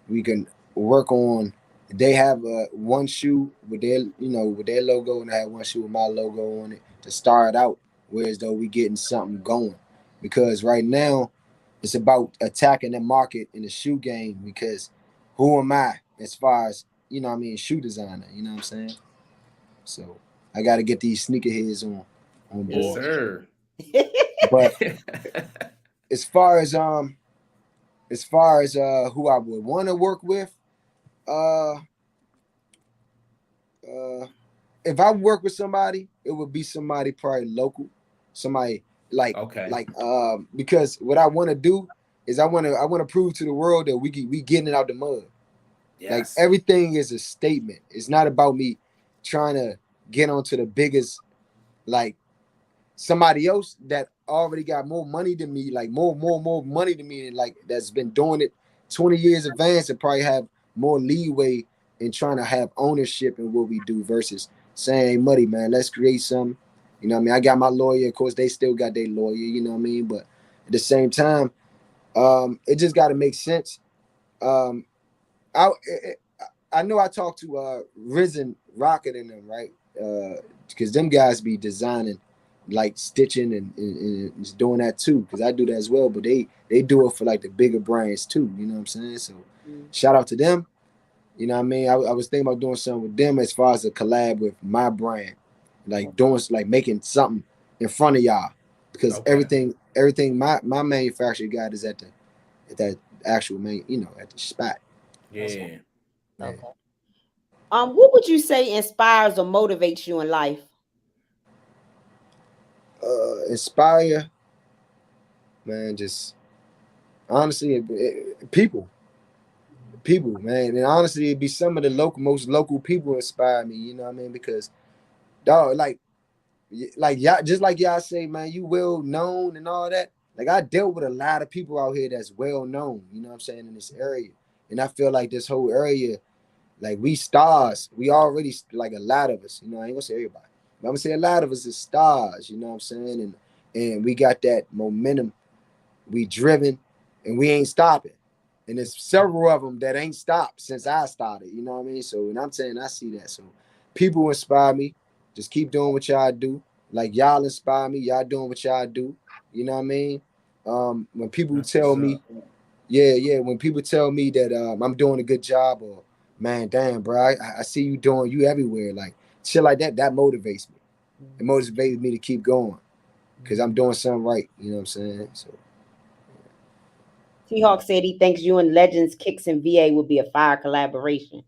we can work on, they have one shoe with their, with their logo, and I have one shoe with my logo on it to start out, whereas though we getting something going. Because right now, it's about attacking the market in the shoe game, because who am I as far as, you know what I mean, shoe designer, you know what I'm saying? So I got to get these sneakerheads on board. Yes, sir. But as far as who I would want to work with, if I work with somebody, it would be somebody probably local, somebody like because what I want to do is I want to prove to the world that we getting it out the mud. Yes. Like everything is a statement. It's not about me trying to get onto the biggest, like somebody else that already got more money than me, like more money than me, and like that's been doing it 20 years advanced, and probably have more leeway in trying to have ownership in what we do versus saying, hey, Muddy, man, let's create something. You know what I mean? I got my lawyer. Of course, they still got their lawyer, you know what I mean? But at the same time, it just got to make sense. I know I talked to Risen Rocket and them, right? Because them guys be designing, like stitching and doing that too, because I do that as well. But they do it for like the bigger brands too, you know what I'm saying? So shout out to them. You know what I mean? I was thinking about doing something with them as far as a collab with my brand, like doing, like making something in front of y'all, because everything my manufacturer got is at that actual main, you know, at the spot. Yeah. Okay. What would you say inspires or motivates you in life? Inspire, man, just honestly, people, man, and honestly, it'd be some of the most local people inspire me. You know what I mean? Because, dog, like y'all, just like y'all say, man, you well known and all that. Like I dealt with a lot of people out here that's well known. You know what I'm saying, in this area, and I feel like this whole area, like we stars, we already, like a lot of us. You know, I ain't gonna say everybody, but I'm gonna say a lot of us is stars. You know what I'm saying, and we got that momentum. We driven, and we ain't stopping. And there's several of them that ain't stopped since I started. You know what I mean? So, and I'm saying I see that. So, people inspire me. Just keep doing what y'all do. Like y'all inspire me. Y'all doing what y'all do. You know what I mean? When people tell me, when people tell me that I'm doing a good job, or man, damn, bro, I see you doing, you everywhere, like shit like that. That motivates me. It motivates me to keep going because I'm doing something right. You know what I'm saying? So. T-Hawk said he thinks you and Legends Kicks and VA would be a fire collaboration.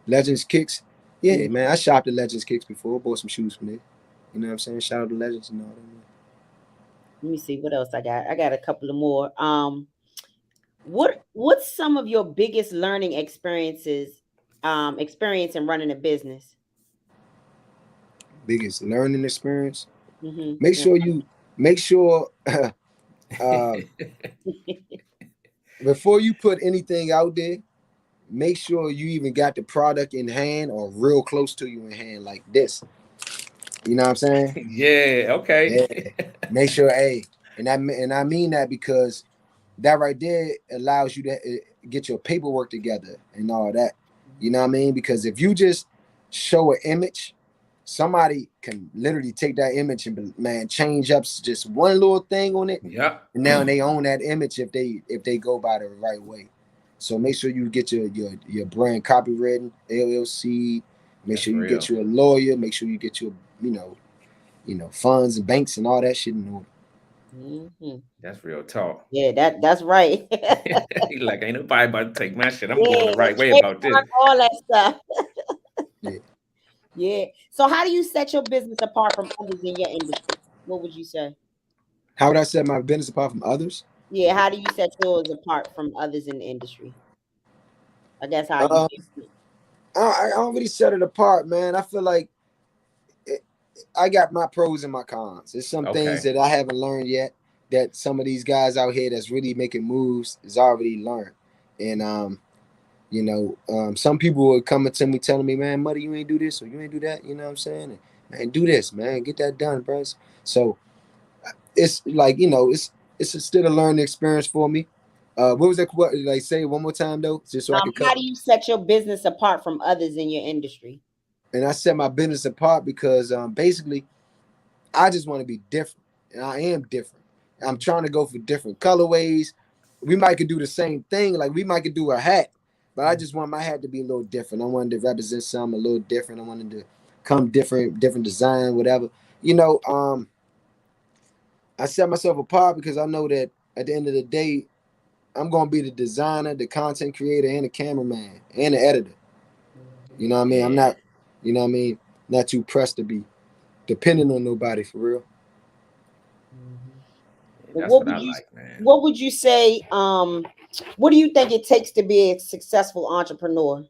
Legends Kicks? Yeah, man. I shopped at Legends Kicks before. Bought some shoes from there. You know what I'm saying? Shout out to Legends and all that. Let me see what else I got. I got a couple of more. What's some of your biggest learning experience in running a business? Biggest learning experience? Make sure before you put anything out there, make sure you even got the product in hand or real close to you in hand, like this. You know what I'm saying? Yeah, okay. Yeah. Make sure, and I mean that because that right there allows you to get your paperwork together and all that. You know what I mean? Because if you just show an image, somebody can literally take that image and, man, change up just one little thing on it. Yeah. And now they own that image if they go by the right way. So make sure you get your brand copywritten, LLC. Make sure you get you a lawyer. Make sure you get your funds and banks and all that shit in order. That's real talk. Yeah, that's right. He's like, ain't nobody about to take my shit. I'm going the right way about this. All that stuff. Yeah. So how do you set your business apart from others in your industry? What would you say? How would I set my business apart from others? Yeah, how do you set yours apart from others in the industry? I guess how you I don't really set it apart, man. I feel like I got my pros and my cons. There's some things that I haven't learned yet that some of these guys out here that's really making moves is already learned. And some people are coming to me telling me, man, Muddy, you ain't do this or you ain't do that. You know what I'm saying? And, man, do this, man. Get that done, bro. So it's like, it's still a learning experience for me. What was that? What, like, say it one more time though, just so I can. How do you set your business apart from others in your industry? And I set my business apart because basically, I just want to be different, and I am different. I'm trying to go for different colorways. We might could do the same thing. Like we might could do a hat, but I just want my hat to be a little different. I wanted to represent something a little different. I wanted to come different design, whatever. You know, I set myself apart because I know that at the end of the day, I'm gonna be the designer, the content creator, and the cameraman and the editor. You know what I mean? I'm not, you know what I mean, not too pressed to be depending on nobody for real. That's what I like, man. What would you say? What do you think it takes to be a successful entrepreneur?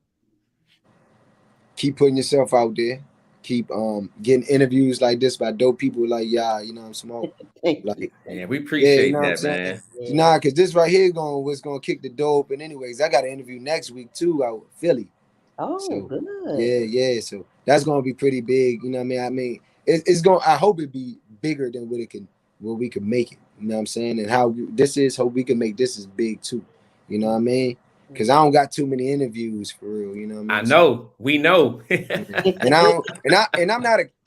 Keep putting yourself out there. Keep getting interviews like this by dope people like y'all. You know I'm smoke. Like, yeah, we appreciate that, man. Nah, because this right here was gonna kick the door open. Anyways, I got an interview next week too out with Philly. Oh, so, good. Yeah. So that's gonna be pretty big. You know what I mean? It's gonna. I hope it be bigger than what we can make it. You know what I'm saying? And how this is, hope we can make this is big too. You know what I mean? Because I don't got too many interviews for real. You know what I mean? I know, we know. and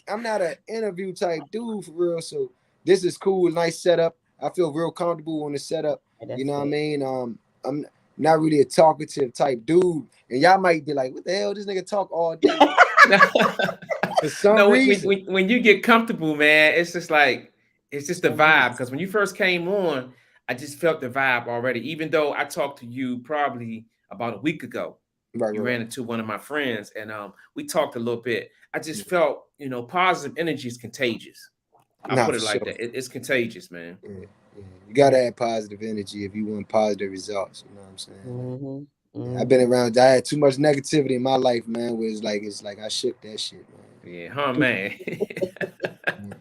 I'm not an interview type dude for real. So this is cool, nice setup. I feel real comfortable on the setup. You know what I mean? I'm not really a talkative type dude, and y'all might be like, "What the hell? This nigga talk all day." For some reason, when you get comfortable, man, it's just like it's just the vibe. Because when you first came on, I just felt the vibe already. Even though I talked to you probably about a week ago, you ran into one of my friends, and we talked a little bit. I just felt, you know, positive energy is contagious. I put it like that. It's contagious, man. Yeah. You gotta have positive energy if you want positive results. You know what I'm saying? Yeah, I've been around. I had too much negativity in my life, man. Where it's like I shook that shit, man. Yeah, huh, man.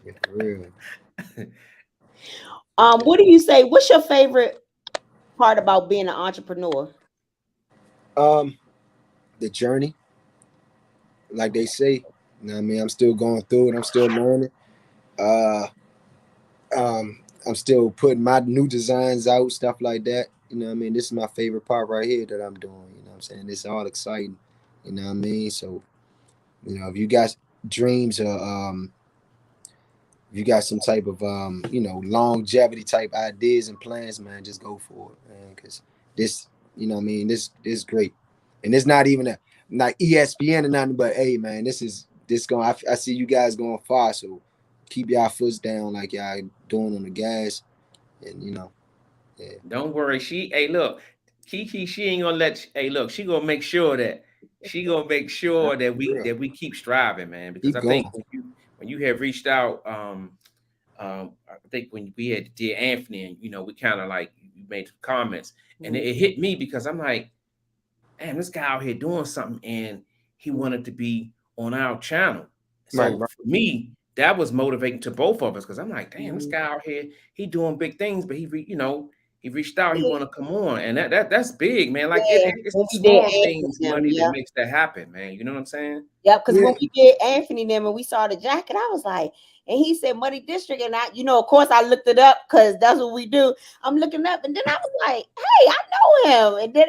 Yeah, for real. What do you say? What's your favorite part about being an entrepreneur? The journey. Like they say, you know what I mean? I'm still going through it. I'm still learning. I'm still putting my new designs out, stuff like that. You know what I mean? This is my favorite part right here that I'm doing. You know what I'm saying? It's all exciting. You know what I mean? So, you know, if you got dreams or if you got some type of you know, longevity type ideas and plans, man, just go for it, man. Cause this, you know what I mean, this is great. And it's not even not ESPN or nothing, but hey man, this going I see you guys going far, so keep y'all foots down like y'all doing on the gas. And you know, yeah. Don't worry. Hey, look, Kiki, she ain't gonna let hey, look, she gonna make sure that we keep striving, man. Because Keep I think going. when you have reached out, I think when we had Dear Anthony, and you know, we kind of like you made comments, and it hit me because I'm like, damn, this guy out here doing something, and he wanted to be on our channel. So Right. for me, that was motivating to both of us because I'm like, damn, this guy out here, he doing big things, but he reached out, he want to come on, and that's big, man. Like it's the small things, money that makes that happen, man. You know what I'm saying? Yeah, because when we did Anthony them and we saw the jacket, I was like, and he said Muddy District, and I, you know, of course I looked it up because that's what we do. I'm looking up, and then I was like, hey, I know him, and then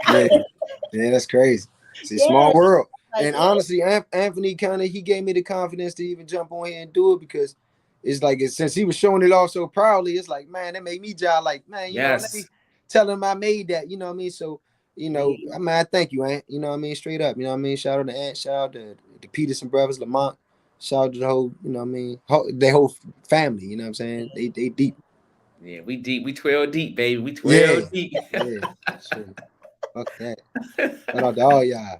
yeah, that's crazy. It's a small world. And honestly, Anthony he gave me the confidence to even jump on here and do it because it's like since he was showing it off so proudly, it's like, man, that made me jive like, man, you know, let me tell him I made that, you know what I mean? So, you know, I mean, I thank you, Ant. You know what I mean? Straight up, you know what I mean? Shout out to Ant, shout out to the Peterson brothers, Lamont, shout out to the whole, you know what I mean, their whole family, you know what I'm saying? They deep. Yeah, we deep. We 12 deep, baby. We 12 deep. Yeah, sure. Fuck that. Shout out to all y'all.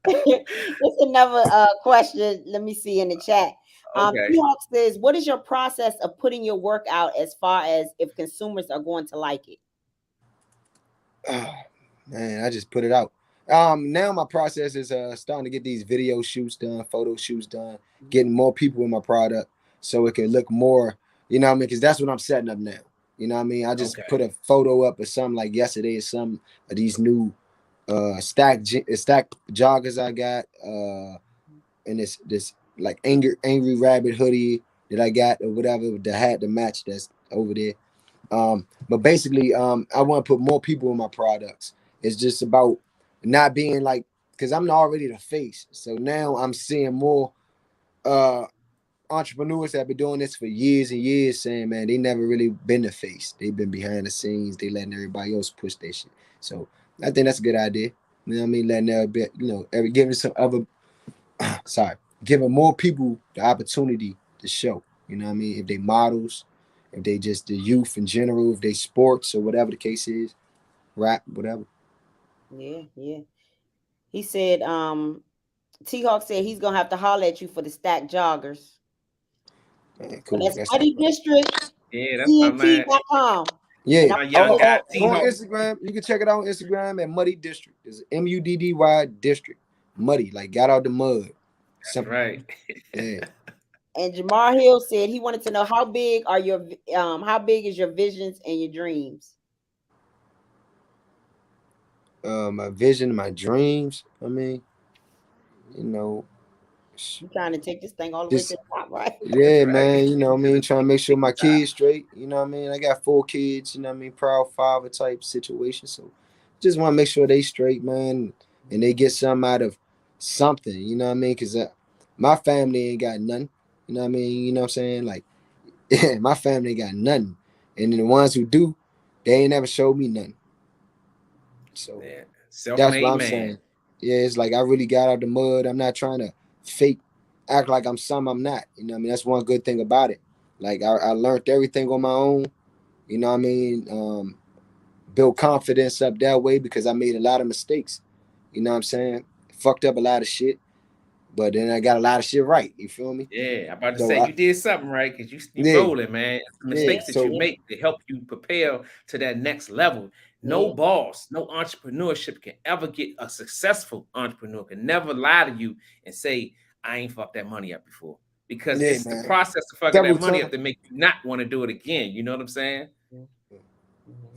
It's another question. Let me see in the chat. He says, what is your process of putting your work out as far as if consumers are going to like it? Oh, man, I just put it out. Now my process is starting to get these video shoots done, photo shoots done, getting more people in my product so it can look more, you know what I mean? Because that's what I'm setting up now. You know what I mean? I just put a photo up of something like yesterday, some of these new stack joggers I got, and this like angry rabbit hoodie that I got or whatever with the hat to match that's over there. But basically, I want to put more people in my products. It's just about not being like, because I'm already the face. So now I'm seeing more entrepreneurs that have been doing this for years and years saying, man, they never really been the face. They've been behind the scenes. They letting everybody else push their shit. So I think that's a good idea. You know what I mean? Letting everybody, giving some other, giving more people the opportunity to show. You know what I mean? If they models, if they just the youth in general, if they sports or whatever the case is, rap, whatever. Yeah. He said, T-Hawk said he's gonna have to holler at you for the stacked joggers. Man, cool. So that's Muddy District. Yeah, that's my man. CNT.com. Yeah. My young guy, on Instagram, you can check it out on Instagram at Muddy District. It's MUDDY District. Muddy, like got out the mud. That's right. Yeah. And Jamar Hill said he wanted to know how big is your visions and your dreams? My vision, my dreams. I mean, You trying to take this thing all the way to the top, right? Yeah, right. man. You know what I mean? Trying to make sure my kids straight. You know what I mean? I got 4 kids, you know what I mean? Proud father type situation. So just want to make sure they straight, man. And they get something out of something, you know what I mean? Because my family ain't got nothing. You know what I mean? You know what I'm saying? Like, yeah, my family ain't got nothing. And then the ones who do, they ain't never showed me nothing. So that's what I'm saying. Yeah, it's like I really got out the mud. I'm not trying to act like I'm something I'm not. You know what I mean? That's one good thing about it. Like I learned everything on my own. You know what I mean? Build confidence up that way because I made a lot of mistakes. You know what I'm saying? Fucked up a lot of shit. But then I got a lot of shit right. You feel me? Yeah, I'm about to say you did something right because you rolling, man. The mistakes that you make to help you prepare to that next level. No boss, no entrepreneurship can ever get a successful entrepreneur can never lie to you and say, I ain't fucked that money up before. Because it's the process of fucking that money up to make you not want to do it again. You know what I'm saying?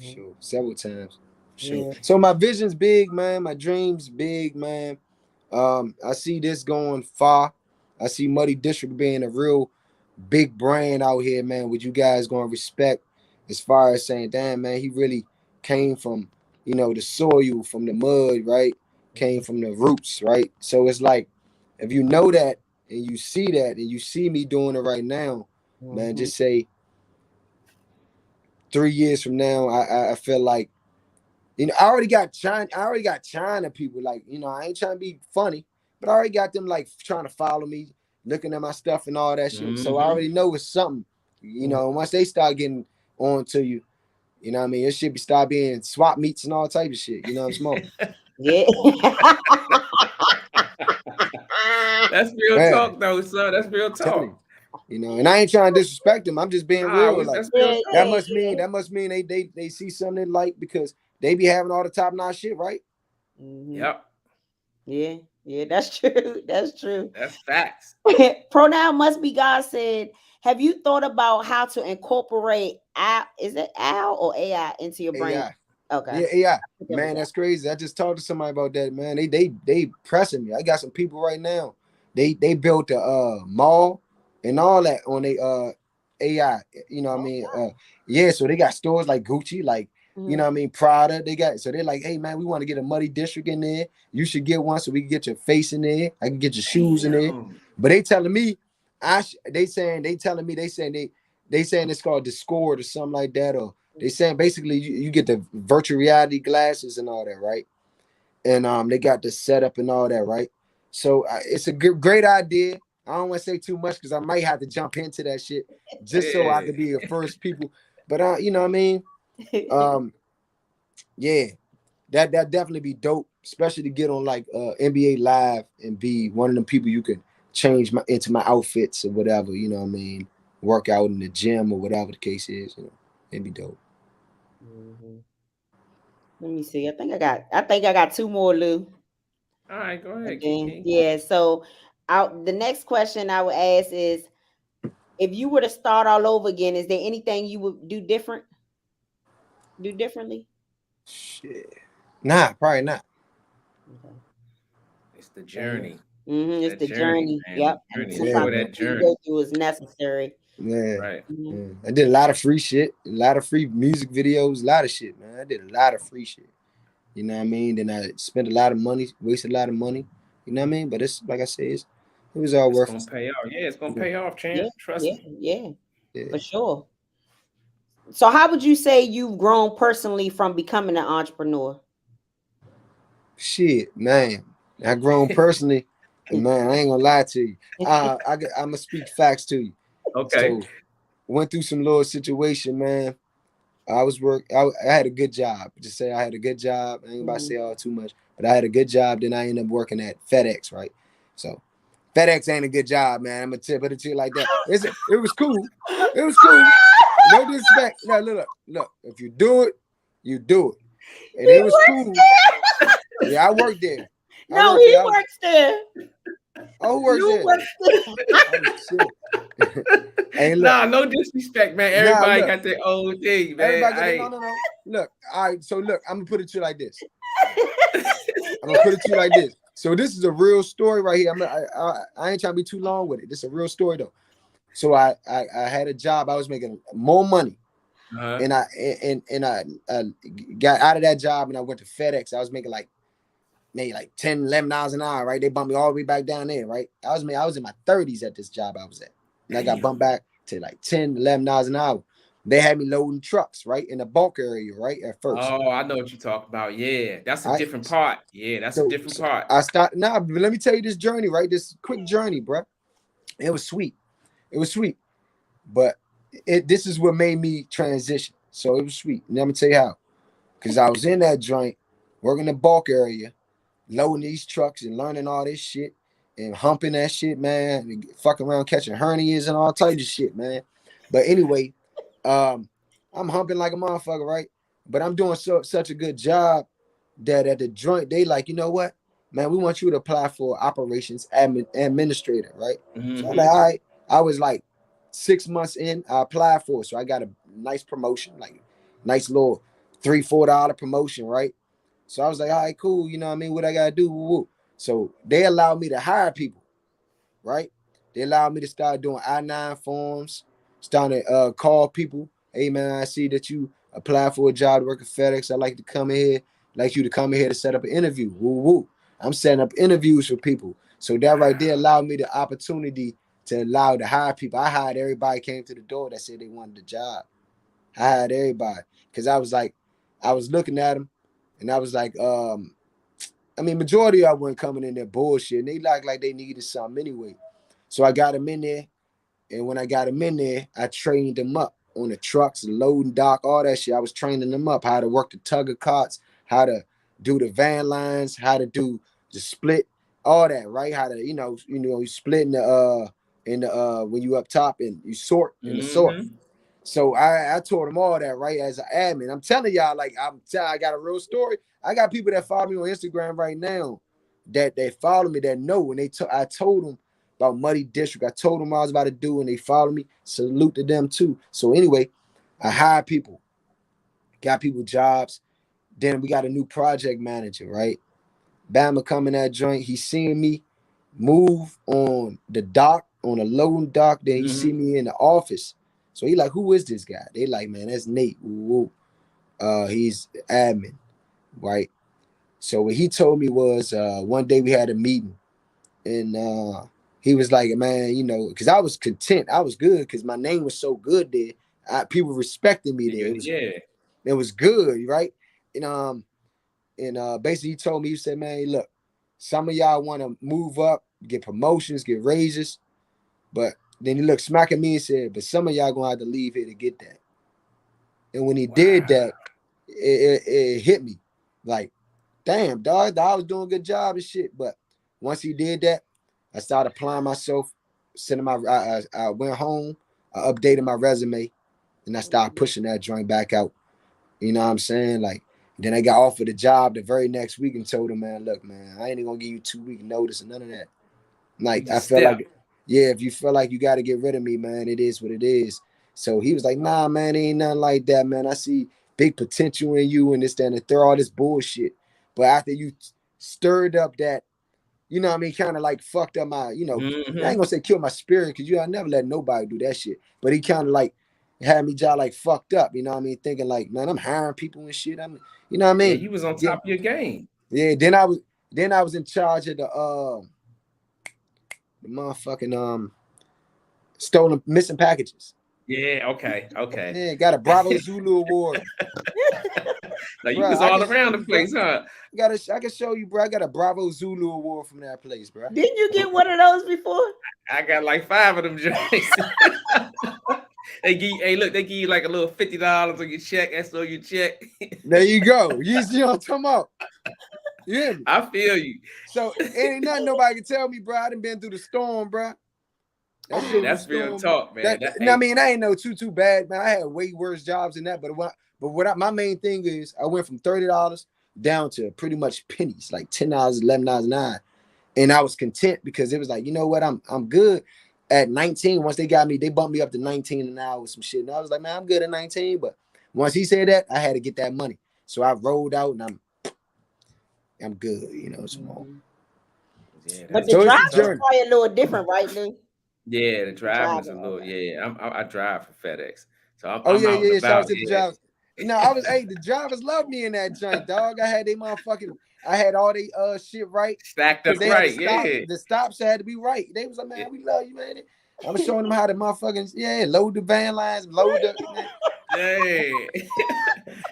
Sure. Several times. Sure. So my vision's big, man. My dreams big, man. I see this going far. I see Muddy District being a real big brand out here, man, which you guys gonna respect as far as saying, damn, man, he really came from, the soil, from the mud, right? Came from the roots, right? So it's like, if you know that and you see that and you see me doing it right now, man, just say 3 years from now, I feel like, I already got China people, like, I ain't trying to be funny, but I already got them like trying to follow me, looking at my stuff and all that shit. So I already know it's something, once they start getting on to you, you know what I mean? It should start being swap meets and all type of shit. You know what I'm smoking? Yeah. That's real talk though, sir. That's real talk. And I ain't trying to disrespect them. I'm just being real. Like that must mean they see something they like because they be having all the top-notch shit, right? Yep. Yeah, that's true. That's true. That's facts. Pronoun must be God said, have you thought about how to incorporate is it Al or AI into your brain? AI. Okay. Yeah, AI. Man, that's crazy. I just talked to somebody about that, man. They pressing me. I got some people right now. They built a mall and all that on a AI. You know what I mean? So they got stores like Gucci, like you know what I mean, Prada. So they're like, hey man, we want to get a Muddy District in there. You should get one so we can get your face in there. I can get your shoes in there. But they telling me, they saying it's called Discord or something like that, or they saying basically you get the virtual reality glasses and all that, right? And they got the setup and all that, right? So it's a great idea. I don't want to say too much because I might have to jump into that shit just so I could be the first people. But you know what I mean? That definitely be dope, especially to get on like NBA Live and be one of them people you can change into my outfits or whatever, you know what I mean? Work out in the gym or whatever the case is, it'd be dope. Let me see. I think I got 2 more, Lou. All right, go ahead. Yeah. So the next question I would ask is, if you were to start all over again, is there anything you would do differently? Shit. Nah, probably not. Okay. It's the journey. It's the journey. Yep. Sometimes that journey go through is necessary. Yeah. Right. I did a lot of free shit, a lot of free music videos, a lot of shit, man. I did a lot of free shit. You know what I mean? Then I spent a lot of money, wasted a lot of money. You know what I mean? But it's like I said, It was all It's worth gonna it. pay off. Yeah, it's gonna Yeah. pay off, Chance. Trust me. Yeah, Yeah. for sure. So how would you say you've grown personally from becoming an entrepreneur? Shit, man. I grown personally, and man, I ain't gonna lie to you. I'm gonna speak facts to you. Okay. So went through some little situation, man. I had a good job. Just say I had a good job. I ain't about to say all too much, but I had a good job. Then I ended up working at FedEx, right? So FedEx ain't a good job, man. I'm gonna put it to you like that. It was cool. It was cool. No disrespect. No, look. If you do it, you do it. And it was cool. Yeah, I worked there. No, he works there. Oh, who works there? Oh, shit. Hey, look. Nah, no disrespect, man. Everybody got their own thing, man. Everybody got no. Look, all right. So look, I'm gonna put it to you like this. So this is a real story right here. I ain't trying to be too long with it. This is a real story though. So I had a job. I was making more money, and I got out of that job and I went to FedEx. I was making maybe like $10, $11 an hour, right? They bumped me all the way back down there, right? I was in my 30s at this job I was at. And I got bumped back to like $10, $11 an hour. They had me loading trucks, right? In the bulk area, right? At first. Oh, I know what you talk about. Yeah, that's a different part. Yeah, that's a different part. But let me tell you this journey, right? This quick journey, bro. It was sweet. But this is what made me transition. So it was sweet. And let me tell you how. Because I was in that joint, working the bulk area, loading these trucks and learning all this shit and humping that shit, man, and fucking around catching hernias and all types of shit, man. But anyway, I'm humping like a motherfucker, right? But I'm doing such a good job that at the joint, they like, you know what, man, we want you to apply for operations administrator, right? So I'm like, all right. I was like 6 months in, I applied for it. So I got a nice promotion, like nice little $3-4 promotion, right? So I was like, all right, cool. You know what I mean? What I got to do? Woo-woo. So they allowed me to hire people, right? They allowed me to start doing I-9 forms, starting to call people. Hey, man, I see that you applied for a job to work at FedEx. I'd like you to come in here to set up an interview. Woo-woo. I'm setting up interviews for people. So that right there allowed me the opportunity to hire people. I hired everybody came to the door that said they wanted the job. I hired everybody because I was looking at them. And I was like, majority of them weren't coming in there bullshit. And they like they needed something anyway. So I got them in there. And when I got them in there, I trained them up on the trucks, loading dock, all that shit. I was training them up how to work the tugger carts, how to do the van lines, how to do the split, all that, right? How to, you split in the when you up top and you sort in the sort. So I taught them all that, right, as an admin. I'm telling y'all, I got a real story. I got people that follow me on Instagram right now that they follow me that know. And I told them about Muddy District. I told them what I was about to do, and they follow me. Salute to them too. So anyway, I hired people, got people jobs. Then we got a new project manager, right? Bama coming that joint. He seen me move on the dock, on a loading dock. Then he see me in the office. So he like, who is this guy? They like, man, that's Nate. Woo. He's admin, right? So what he told me was one day we had a meeting, and he was like, man, because I was content. I was good because my name was so good there. People respected me there. It was good, right? And basically he told me, he said, man, look, some of y'all want to move up, get promotions, get raises, but then he looked smack at me and said, but some of y'all gonna have to leave here to get that. And when he did that, it hit me. Like, damn, dog, I was doing a good job and shit. But once he did that, I started applying myself, I went home, I updated my resume, and I started pushing that joint back out. You know what I'm saying? Like, then I got offered a job the very next week and told him, man, look, man, I ain't gonna give you 2-week notice and none of that. Like, I felt like, yeah, if you feel like you got to get rid of me, man, it is what it is. So he was like, nah, man, ain't nothing like that, man. I see big potential in you and this, that, and the third, all this bullshit. But after you stirred up that, you know what I mean, kind of like fucked up my, I ain't gonna say kill my spirit, because I never let nobody do that shit. But he kind of like had me jaw like fucked up, you know what I mean, thinking like, man, I'm hiring people and shit. You know what I mean? Yeah, you was on top of your game. Yeah, then I was in charge of the motherfucking stolen missing packages. Yeah, okay. Yeah, got a Bravo Zulu award. Now you was all around the place, huh? I can show you, bro. I got a Bravo Zulu award from that place, bro. Didn't you get one of those before? I got like 5 of them joints. They give you like a little $50 on your check. That's on your check. There you go. You see what I'm talking about? Yeah, I feel you. So ain't nothing nobody can tell me, bro. I done been through the storm, bro. That's real talk, man. I mean, I ain't no too bad, man. I had way worse jobs than that, my main thing is I went from $30 down to pretty much pennies, like $10, $11.09, and I was content because it was like, you know what, I'm good. At 19, once they bumped me up to 19 an hour with some shit, and I was like, man, I'm good at 19. But once he said that, I had to get that money, so I rolled out and I'm good, you know. Yeah, but the drive is probably a little different, right, Lou? Yeah, the driving is a little. Yeah, I drive for FedEx, so I'm shout out to the drivers. No, the drivers love me in that joint, dog. I had all they shit right, stacked up right. The stops had to be right. They was like, man, we love you, man. I was showing them how to motherfucking load the van lines, load the. Yeah.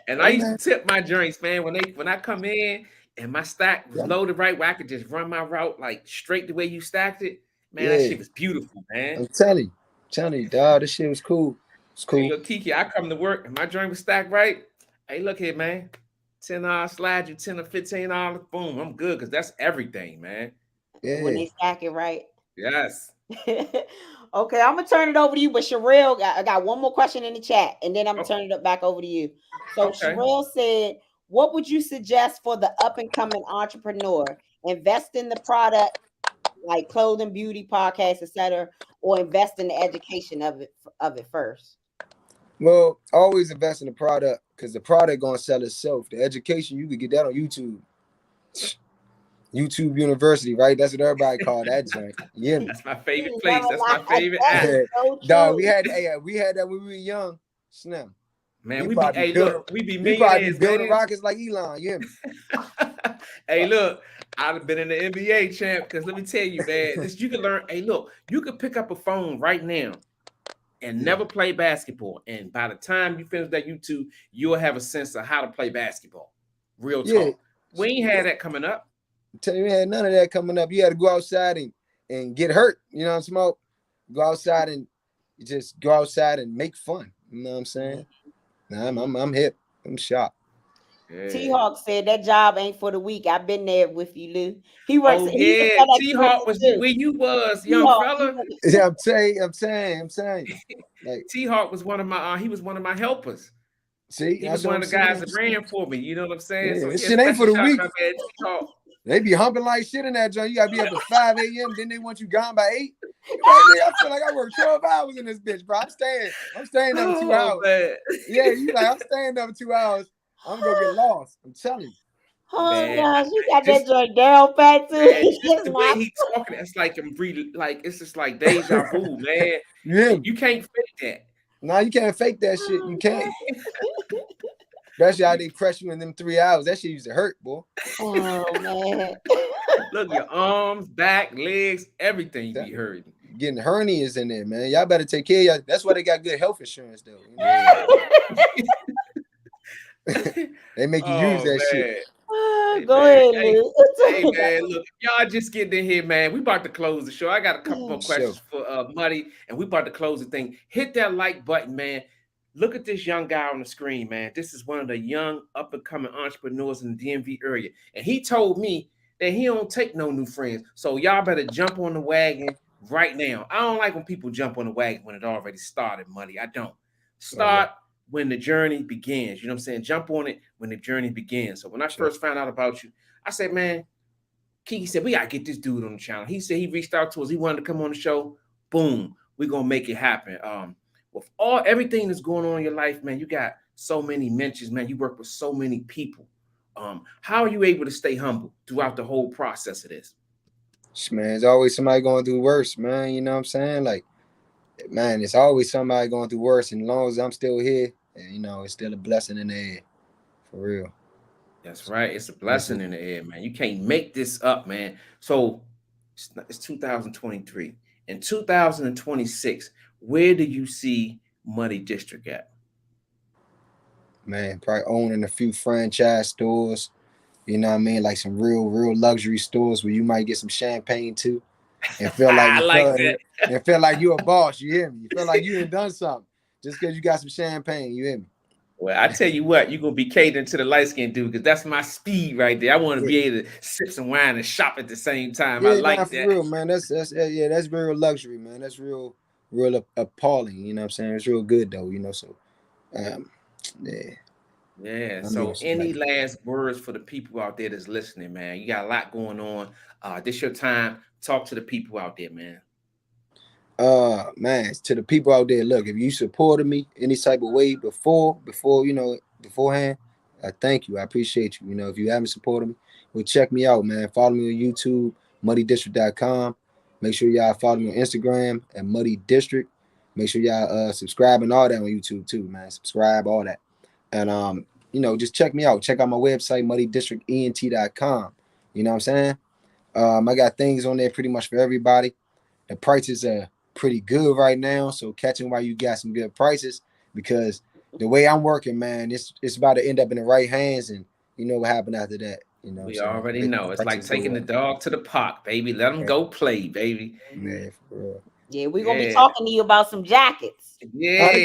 And I used to tip my joints, man, when I come in and my stack was loaded right where I could just run my route like straight the way you stacked it. Man, that shit was beautiful, man. I'm telling you, dog, this shit was cool. It's cool. Hey, yo, Kiki, I come to work and my joint was stacked right. Hey, look here, man. $10 slide you $10 or $15. Boom, I'm good because that's everything, man. Yeah. When they stack it right. Yes. Okay, I'm gonna turn it over to you. But Sherelle, I got one more question in the chat, and then I'm gonna turn it back over to you. So Sherelle said, "What would you suggest for the up and coming entrepreneur? Invest in the product, like clothing, beauty, podcasts, etc., or invest in the education of it first?" Well, always invest in the product because the product gonna sell itself. The education, you could get that on YouTube. YouTube University, right? That's what everybody call that joint. Yeah, that's my favorite place. That's my favorite app. Dog, we had that when we were young. Snap. Man, we be building rockets like Elon. Yeah. Hey, look, I'd have been in the NBA, champ. Because let me tell you, man, you can learn. Hey, look, you could pick up a phone right now and never play basketball, and by the time you finish that YouTube, you'll have a sense of how to play basketball. Real talk. We ain't had that coming up. I'm telling you, we had none of that coming up. You had to go outside and get hurt. You know what I'm saying? Go outside and just go outside and make fun. You know what I'm saying? Nah, I'm hip. I'm sharp. Yeah. T-Hawk said that job ain't for the weak. I've been there with you, Lou. He works. Oh, yeah, T-Hawk was where you was, young fella. Yeah, I'm saying. Like, T-Hawk was one of my. He was one of my helpers. See, he was one of the guys that ran for me. You know what I'm saying? Yeah, so this shit ain't for the weak. They be humping like shit in that joint. You gotta be up at 5 a.m. Then they want you gone by 8. I feel like I worked 12 hours in this bitch, bro. I'm staying up 2 hours. Man. Yeah, you like I'm staying up 2 hours. I'm gonna get lost. I'm telling you. Oh man. Gosh, you got that joint down pat too. Just the way he's talking, it's like it's just like deja vu, man. Yeah, you can't fake that. No, you can't fake that shit. You can't. Especially how they press you in them 3 hours. That shit used to hurt, boy. Oh man. Look, your arms, back, legs, everything you be hurting. Getting hernias in there, man. Y'all better take care of y'all. That's why they got good health insurance, though. You know? They make you use that shit. Go ahead, hey man, look, y'all just getting in here, man. We about to close the show. I got a couple more questions for Muddy, and we about to close the thing. Hit that like button, man. Look at this young guy on the screen, man. This is one of the young up-and-coming entrepreneurs in the DMV area. And he told me that he don't take no new friends. So y'all better jump on the wagon right now. I don't like when people jump on the wagon when it already started, Muddy. I don't. Start when the journey begins. You know what I'm saying? Jump on it when the journey begins. So when I first found out about you, I said, man, Kiki said, we got to get this dude on the channel. He said he reached out to us. He wanted to come on the show. Boom. We're going to make it happen. With everything that's going on in your life, man, you got so many mentions, man. You work with so many people. How are you able to stay humble throughout the whole process of this? Man, there's always somebody going through worse, man. You know what I'm saying? Like, man, it's always somebody going through worse. And as long as I'm still here, you know, it's still a blessing in the air. For real. That's right. It's a blessing in the air, man. You can't make this up, man. So It's 2023. In 2026, where do you see Money District at? Man, probably owning a few franchise stores. You know what I mean? Like some real luxury stores where you might get some champagne too, and feel like I like that. and feel like you're a boss. You hear me? You feel like you ain't done something just because you got some champagne. You hear me? Well, I tell you what, you're gonna be catering to the light skinned dude because that's my speed right there. I want to be able to sip some wine and shop at the same time. I like for that. real, man. That's real luxury, man. That's real appalling. You know what I'm saying? It's real good though. You know, so yeah. Yeah. So, any last words for the people out there that's listening, man? You got a lot going on. This your time. Talk to the people out there, man. Man, to the people out there, look, if you supported me any type of way before beforehand, I thank you. I appreciate you. You know, if you haven't supported me, well, check me out, man. Follow me on YouTube, muddydistrict.com. Make sure y'all follow me on Instagram at Muddy District. Make sure y'all subscribe and all that on YouTube too, man. Subscribe, all that. And you know, just check me out. Check out my website, muddydistrictent.com. You know what I'm saying? I got things on there pretty much for everybody. The prices are pretty good right now, so catching while you got some good prices, because the way I'm working, man, it's about to end up in the right hands, and you know what happened after that. You know, we already know. It's like taking the dog to the park, baby. Let them go play, baby. Man, for real. Yeah, we're gonna be talking to you about some jackets. Yeah, I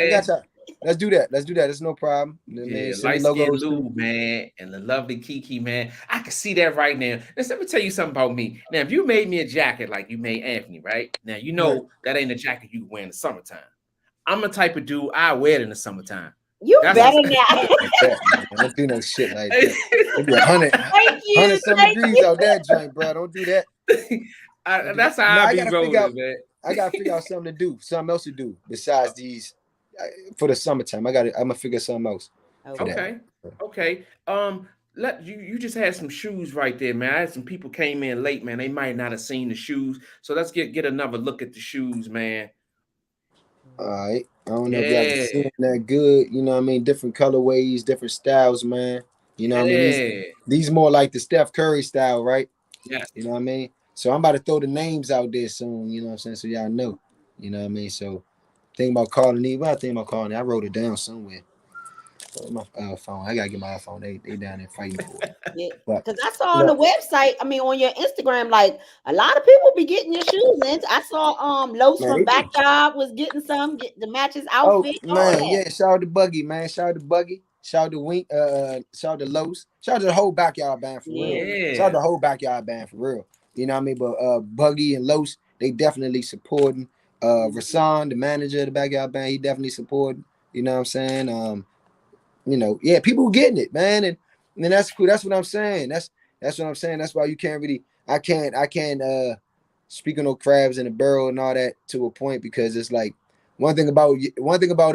got y'all. Let's do that. There's no problem. Yeah, Liteskin Lou, man, and the lovely Kiki, man. I can see that right now. Let me tell you something about me. Now, if you made me a jacket like you made Anthony, right? Now, you know that ain't a jacket you wear in the summertime. I'm the type of dude I wear it in the summertime. You better not. Don't do no shit like that. It'd be 100 some degrees out that joint, bro. Don't do that. That's how I be rolling, man. I gotta figure out something else to do besides these for the summertime. I'm gonna figure something else. Okay. You just had some shoes right there, man. I had some people came in late, man. They might not have seen the shoes, so let's get another look at the shoes, man. All right. I don't know if y'all can see that good. You know what I mean? Different colorways, different styles, man. You know what I mean? These more like the Steph Curry style, right? Yeah. You know what I mean? So I'm about to throw the names out there soon, you know what I'm saying? So y'all know. You know what I mean? So think about calling these. What I think about calling it? I wrote it down somewhere. My phone. I gotta get my iPhone. They down there fighting for it. Yeah, because I saw on the website, I mean on your Instagram, like a lot of people be getting your shoes in. I saw Los from Backyard was getting the matches outfit. Oh man, yeah, shout out to Buggy, man. Shout out to Buggy. Shout out to Wink, shout out to Los. Shout out to the whole Backyard band for real. Shout out to the whole Backyard band for real. You know what I mean? But Buggy and Los, they definitely supporting. Rasan, the manager of the Backyard band, he definitely supporting. You know what I'm saying? You know, yeah, people getting it, man, and that's cool. That's what I'm saying. That's what I'm saying. That's why you can't really, I can't speak on no crabs in a barrel and all that to a point, because it's like one thing about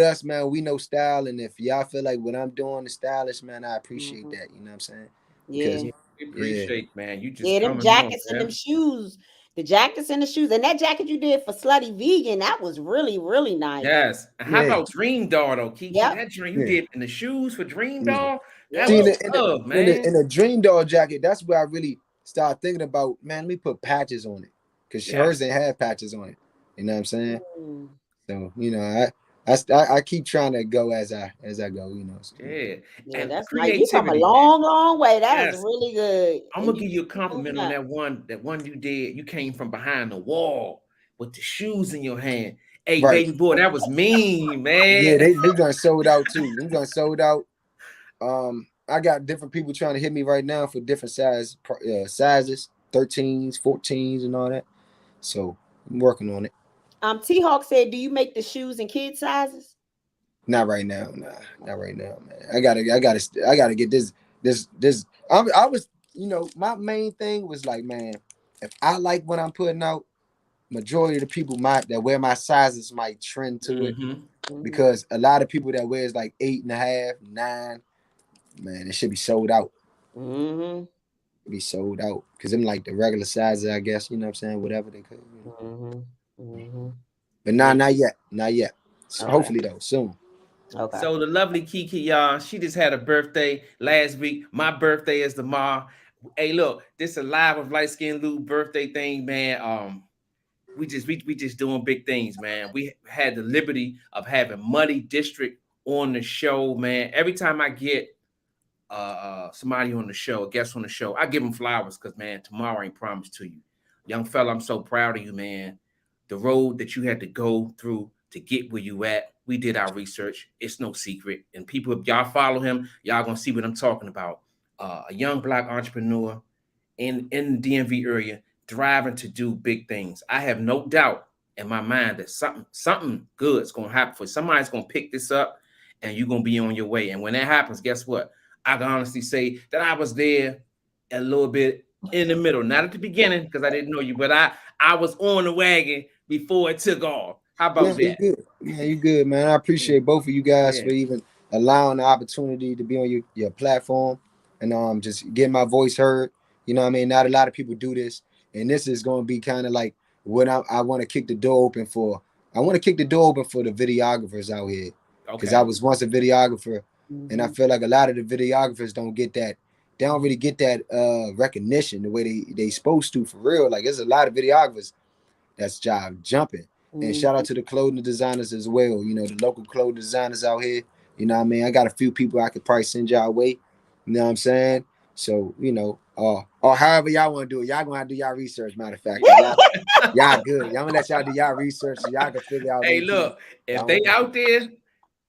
us, man. We know style, and if y'all feel like what I'm doing is stylish, man, I appreciate that. You know what I'm saying? Yeah, we appreciate, man. You just them jackets and them shoes. The jackets and the shoes, and that jacket you did for Slutty Vegan, that was really, really nice. Yes. How about Dream Doll though, Kiki? That dream you did in the shoes for Dream Doll. That was love, man. In a Dream Doll jacket, that's where I really started thinking about, man, let me put patches on it, because hers didn't have patches on it. You know what I'm saying? So you know, I keep trying to go as I go. You know. So. Yeah, and that's like you come a long way. That is really good. I'm gonna give you a compliment on that one you did. You came from behind the wall with the shoes in your hand. Hey, baby boy, that was mean, man. Yeah, they done sold out too. They done sold out. I got different people trying to hit me right now for different sizes, 13s, 14s, and all that. So I'm working on it. T-Hawk said, "Do you make the shoes in kid sizes?" Not right now, not right now, man. I gotta get this. I was, you know, my main thing was like, man, if I like what I'm putting out, majority of the people that wear my sizes might trend to it, because a lot of people that wears like 8.5, 9, man, it should be sold out. Be sold out, because them like the regular sizes, I guess. You know what I'm saying? Whatever they could. You know. But not yet. So hopefully though, soon. Okay. So the lovely Kiki, y'all, she just had a birthday last week. My birthday is tomorrow. Hey, look, this is live of Liteskin Lou birthday thing, man. We just doing big things, man. We had the liberty of having Muddy District on the show, man. Every time I get somebody on the show, a guest on the show, I give them flowers because, man, tomorrow ain't promised to you. Young fella, I'm so proud of you, man. The road that you had to go through to get where you at. We did our research. It's no secret. And people, if y'all follow him, y'all gonna see what I'm talking about. A young Black entrepreneur in the DMV area, driving to do big things. I have no doubt in my mind that something good is gonna happen for you. Somebody's gonna pick this up, and you're gonna be on your way. And when that happens, guess what? I can honestly say that I was there a little bit in the middle, not at the beginning because I didn't know you, but I was on the wagon before it took off. How about that? Good. Yeah, you good, man. I appreciate both of you guys for even allowing the opportunity to be on your platform and just getting my voice heard. You know what I mean? Not a lot of people do this, and this is going to be kind of like what I want to kick the door open for. I want to kick the door open for the videographers out here because I was once a videographer, and I feel like a lot of the videographers don't get that. They don't really get that recognition the way they supposed to for real. Like there's a lot of videographers that's job jumping. And shout out to the clothing designers as well. You know, the local clothing designers out here. You know what I mean? I got a few people I could probably send y'all way. You know what I'm saying? So, you know, or however y'all want to do it. Y'all gonna have to do y'all research, matter of fact. Y'all good. Y'all gonna let y'all do y'all research so y'all can figure out. Hey, look, if they out there,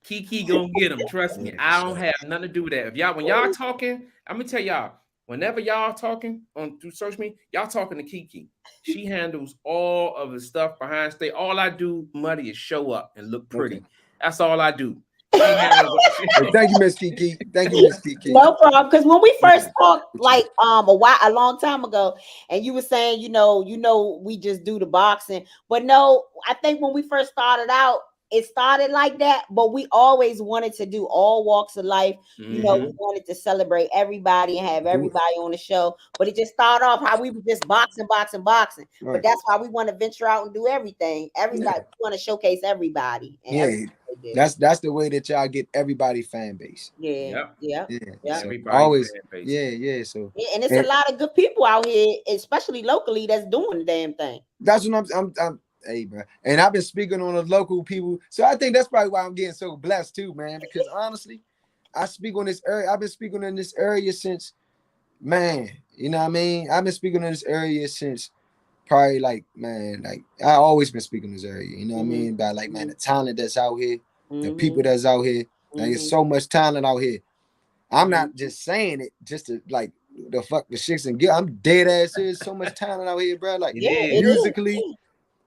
Kiki gonna get them. Trust me. I don't have nothing to do with that. When y'all talking, I'm gonna tell y'all, whenever y'all talking through social media, y'all talking to Kiki. She handles all of the stuff behind stage. All I do, Muddy, is show up and look pretty. Okay. That's all I do. Thank you, Miss Kiki. Thank you, Miss Kiki. No problem. Because when we first talked, like a long time ago, and you were saying, you know, we just do the boxing, but no, I think when we first started out, it started like that, but we always wanted to do all walks of life. You know, we wanted to celebrate everybody and have everybody on the show. But it just started off how we were just boxing. Right. But that's why we want to venture out and do everything. Everybody want to showcase everybody. And that's the way that y'all get everybody fan base. Yeah. So always, So and it's a lot of good people out here, especially locally, that's doing the damn thing. That's what I'm hey, bro. And I've been speaking on the local people. So I think that's probably why I'm getting so blessed too, man. Because honestly, I speak on this area. I've been speaking in this area since, man, you know what I mean? I've been speaking in this area since probably like I always been speaking in this area, you know what I mean? About like, man, the talent that's out here, the people that's out here. Like, there's so much talent out here. I'm not just saying it just to like the fuck the shits and get. I'm dead ass. There's so much talent out here, bro. Like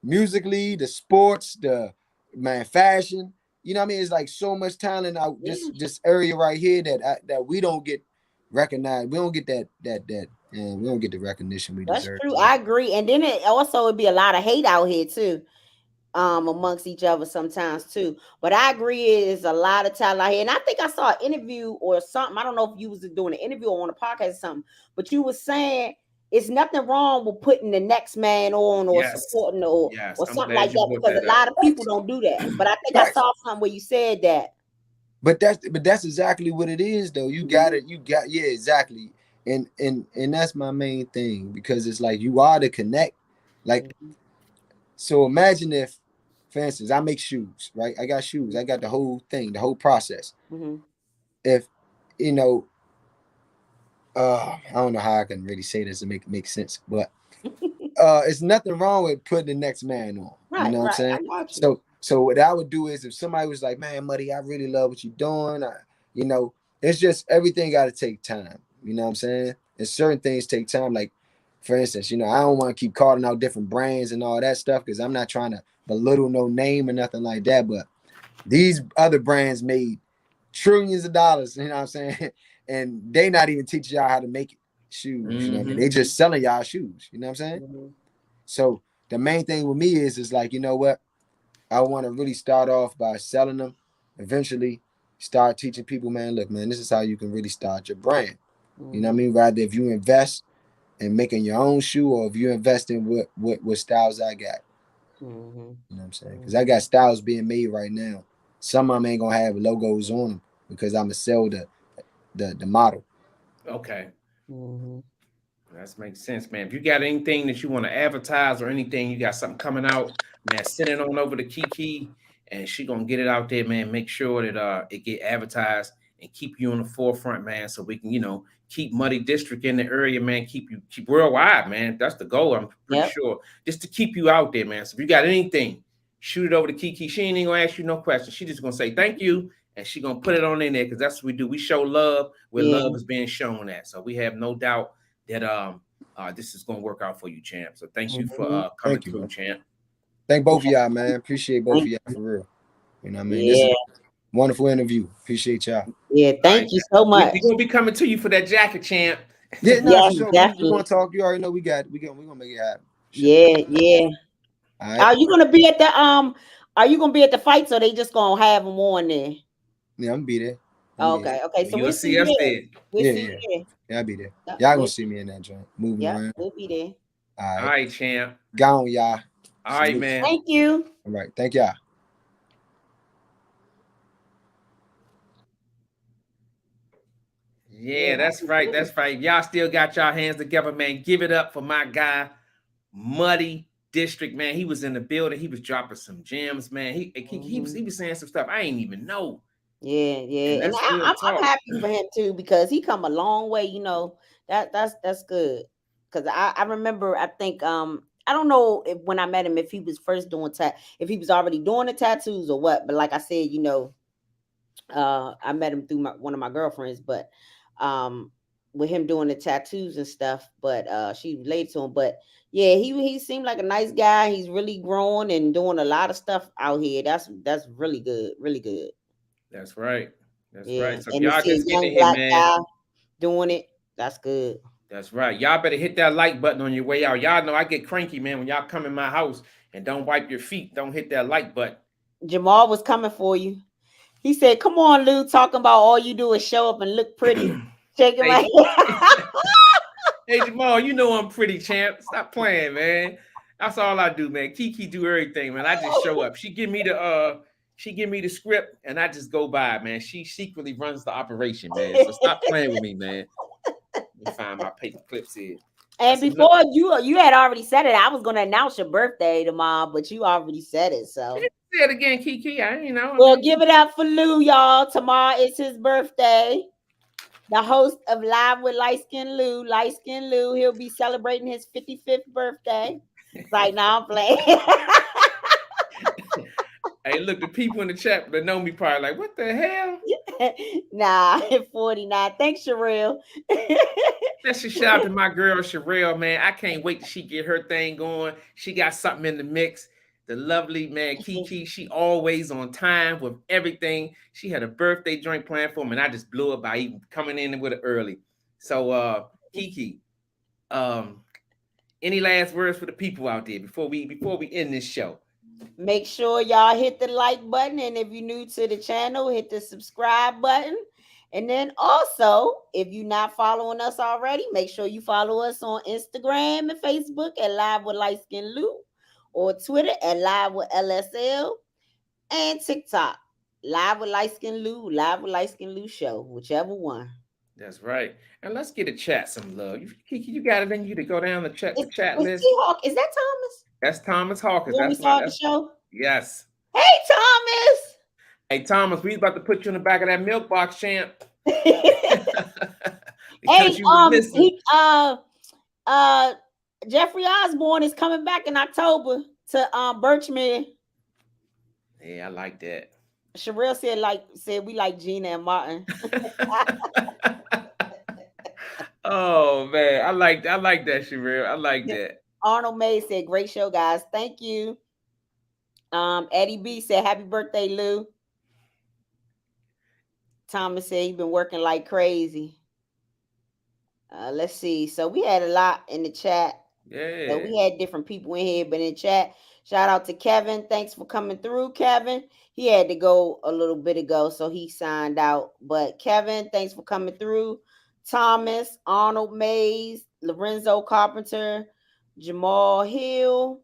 musically, the sports, the fashion, you know what I mean? It's like so much talent out this area right here that we don't get recognized. We don't get that we don't get the recognition we deserve. That's true. I agree. And then it also would be a lot of hate out here too, amongst each other sometimes too. But I agree, it's a lot of talent out here. And I think I saw an interview or something. I don't know if you was doing an interview or on a podcast or something, but you were saying it's nothing wrong with putting the next man on or supporting or something like that, because a lot of people don't do that. But I think I saw something where you said that. But that's exactly what it is, though. You got it. Exactly. And that's my main thing, because it's like you are to connect. Like, so imagine if, for instance, I make shoes, right? I got shoes. I got the whole thing, the whole process. If, you know, I don't know how I can really say this to make sense, but it's nothing wrong with putting the next man on. Right, you know what I'm saying? So what I would do is, if somebody was like, man, Muddy, I really love what you're doing, you know, it's just everything got to take time. You know what I'm saying? And certain things take time. Like, for instance, you know, I don't want to keep calling out different brands and all that stuff, because I'm not trying to belittle no name or nothing like that. But these other brands made trillions of dollars, you know what I'm saying? And they not even teaching y'all how to make shoes. You know what I mean? They just selling y'all shoes. You know what I'm saying? So the main thing with me is like, you know what? I want to really start off by selling them. Eventually start teaching people, man, look, man, this is how you can really start your brand. You know what I mean? Rather if you invest in making your own shoe, or if you invest in what styles I got. You know what I'm saying? Because I got styles being made right now. Some of them ain't going to have logos on them because I'm going to sell the model. Okay. That makes sense, man. If you got anything that you want to advertise or anything, you got something coming out, man, send it on over to Kiki, and she gonna get it out there, man. Make sure that it get advertised and keep you on the forefront, man, so we can, keep Muddy District in the area, man. Keep worldwide, man. That's the goal. I'm pretty sure, just to keep you out there, man. So if you got anything, shoot it over to Kiki. She ain't gonna ask you no questions. She just gonna say thank you, and she gonna put it on in there because that's what we do. We show love where love is being shown at. So we have no doubt that this is gonna work out for you, champ. So thanks you for coming through, champ. Thank both of y'all, man. Appreciate both of y'all for real. You know what I mean? This is a wonderful interview. Appreciate y'all. Yeah, thank you so much. We're gonna be coming to you for that jacket, champ. Yeah, no, sure. We're gonna talk. You already know we're gonna make it happen. Yeah. All right. Are you gonna be at the Are you gonna be at the fights, or they just gonna have them on there? Yeah, I'm gonna be there. Okay. So we'll see us there. Yeah, I'll be there. Y'all gonna see me in that joint. Moving around. We'll be there. All right, champ. Gone, y'all. All right, man. Thank you. All right, thank y'all. Yeah, that's right. That's right. Y'all still got y'all hands together, man. Give it up for my guy, Muddy District, man. He was in the building. He was dropping some gems, man. He was saying some stuff I ain't even know. Yeah. And I'm happy for him too, because he come a long way. That's good. Because I remember, I think I don't know if when I met him, if he was first doing if he was already doing the tattoos or what. But like I said, I met him through one of my girlfriends, but with him doing the tattoos and stuff, but she related to him. But yeah, he seemed like a nice guy. He's really growing and doing a lot of stuff out here. That's really good, really good. That's right. That's right. So and y'all just get in here, man. Doing it. That's good. That's right. Y'all better hit that like button on your way out. Y'all know I get cranky, man, when y'all come in my house and don't wipe your feet. Don't hit that like button. Jamal was coming for you. He said, "Come on, Lou, talking about all you do is show up and look pretty." Shaking my head. Hey, Jamal, you know I'm pretty, champ. Stop playing, man. That's all I do, man. Kiki do everything, man. I just show up. She give me the script, and I just go by, man. She secretly runs the operation, man. So stop playing with me, man. Let me find my paper clips here. And before you had already said it, I was gonna announce your birthday tomorrow, but you already said it. So say it again, Kiki. Well, give it up for Lou, y'all. Tomorrow is his birthday. The host of Live with Liteskin Lou, he'll be celebrating his 55th birthday. Right now, I'm playing. Hey, look, the people in the chat that know me probably like, what the hell? Nah, 49. Thanks, Sherelle. That's a shout out to my girl, Sherelle, man. I can't wait till she get her thing going. She got something in the mix. The lovely, man, Kiki, she always on time with everything. She had a birthday joint planned for me, and I just blew it by even coming in with it early. So, Kiki, any last words for the people out there before we end this show? Make sure y'all hit the like button, and if you're new to the channel, hit the subscribe button. And then also, if you're not following us already, make sure you follow us on Instagram and Facebook at Live with Liteskin Lou, or Twitter at Live with LSL, and TikTok Live with Liteskin Lou, Live with Liteskin Lou Show, whichever one. That's right. And let's get a chat some love. Kiki, you got it in you to go down the chat list. Is that Thomas? That's Thomas Hawkins. When we saw the show? Yes. Hey, Thomas. Hey, Thomas, we about to put you in the back of that milk box, champ. Jeffrey Osborne is coming back in October to Birchmere. Yeah, I like that. Sherelle said we like Gina and Martin. Oh man, I like that, Sherelle. I like that. Arnold May said, "Great show, guys. Thank you." Eddie B said, "Happy birthday, Lou." Thomas said he's been working like crazy. Let's see. So we had a lot in the chat. Yeah. So we had different people in here, but in chat, shout out to Kevin. Thanks for coming through, Kevin. He had to go a little bit ago, so he signed out. But Kevin, thanks for coming through. Thomas, Arnold Mays, Lorenzo Carpenter, Jamal Hill,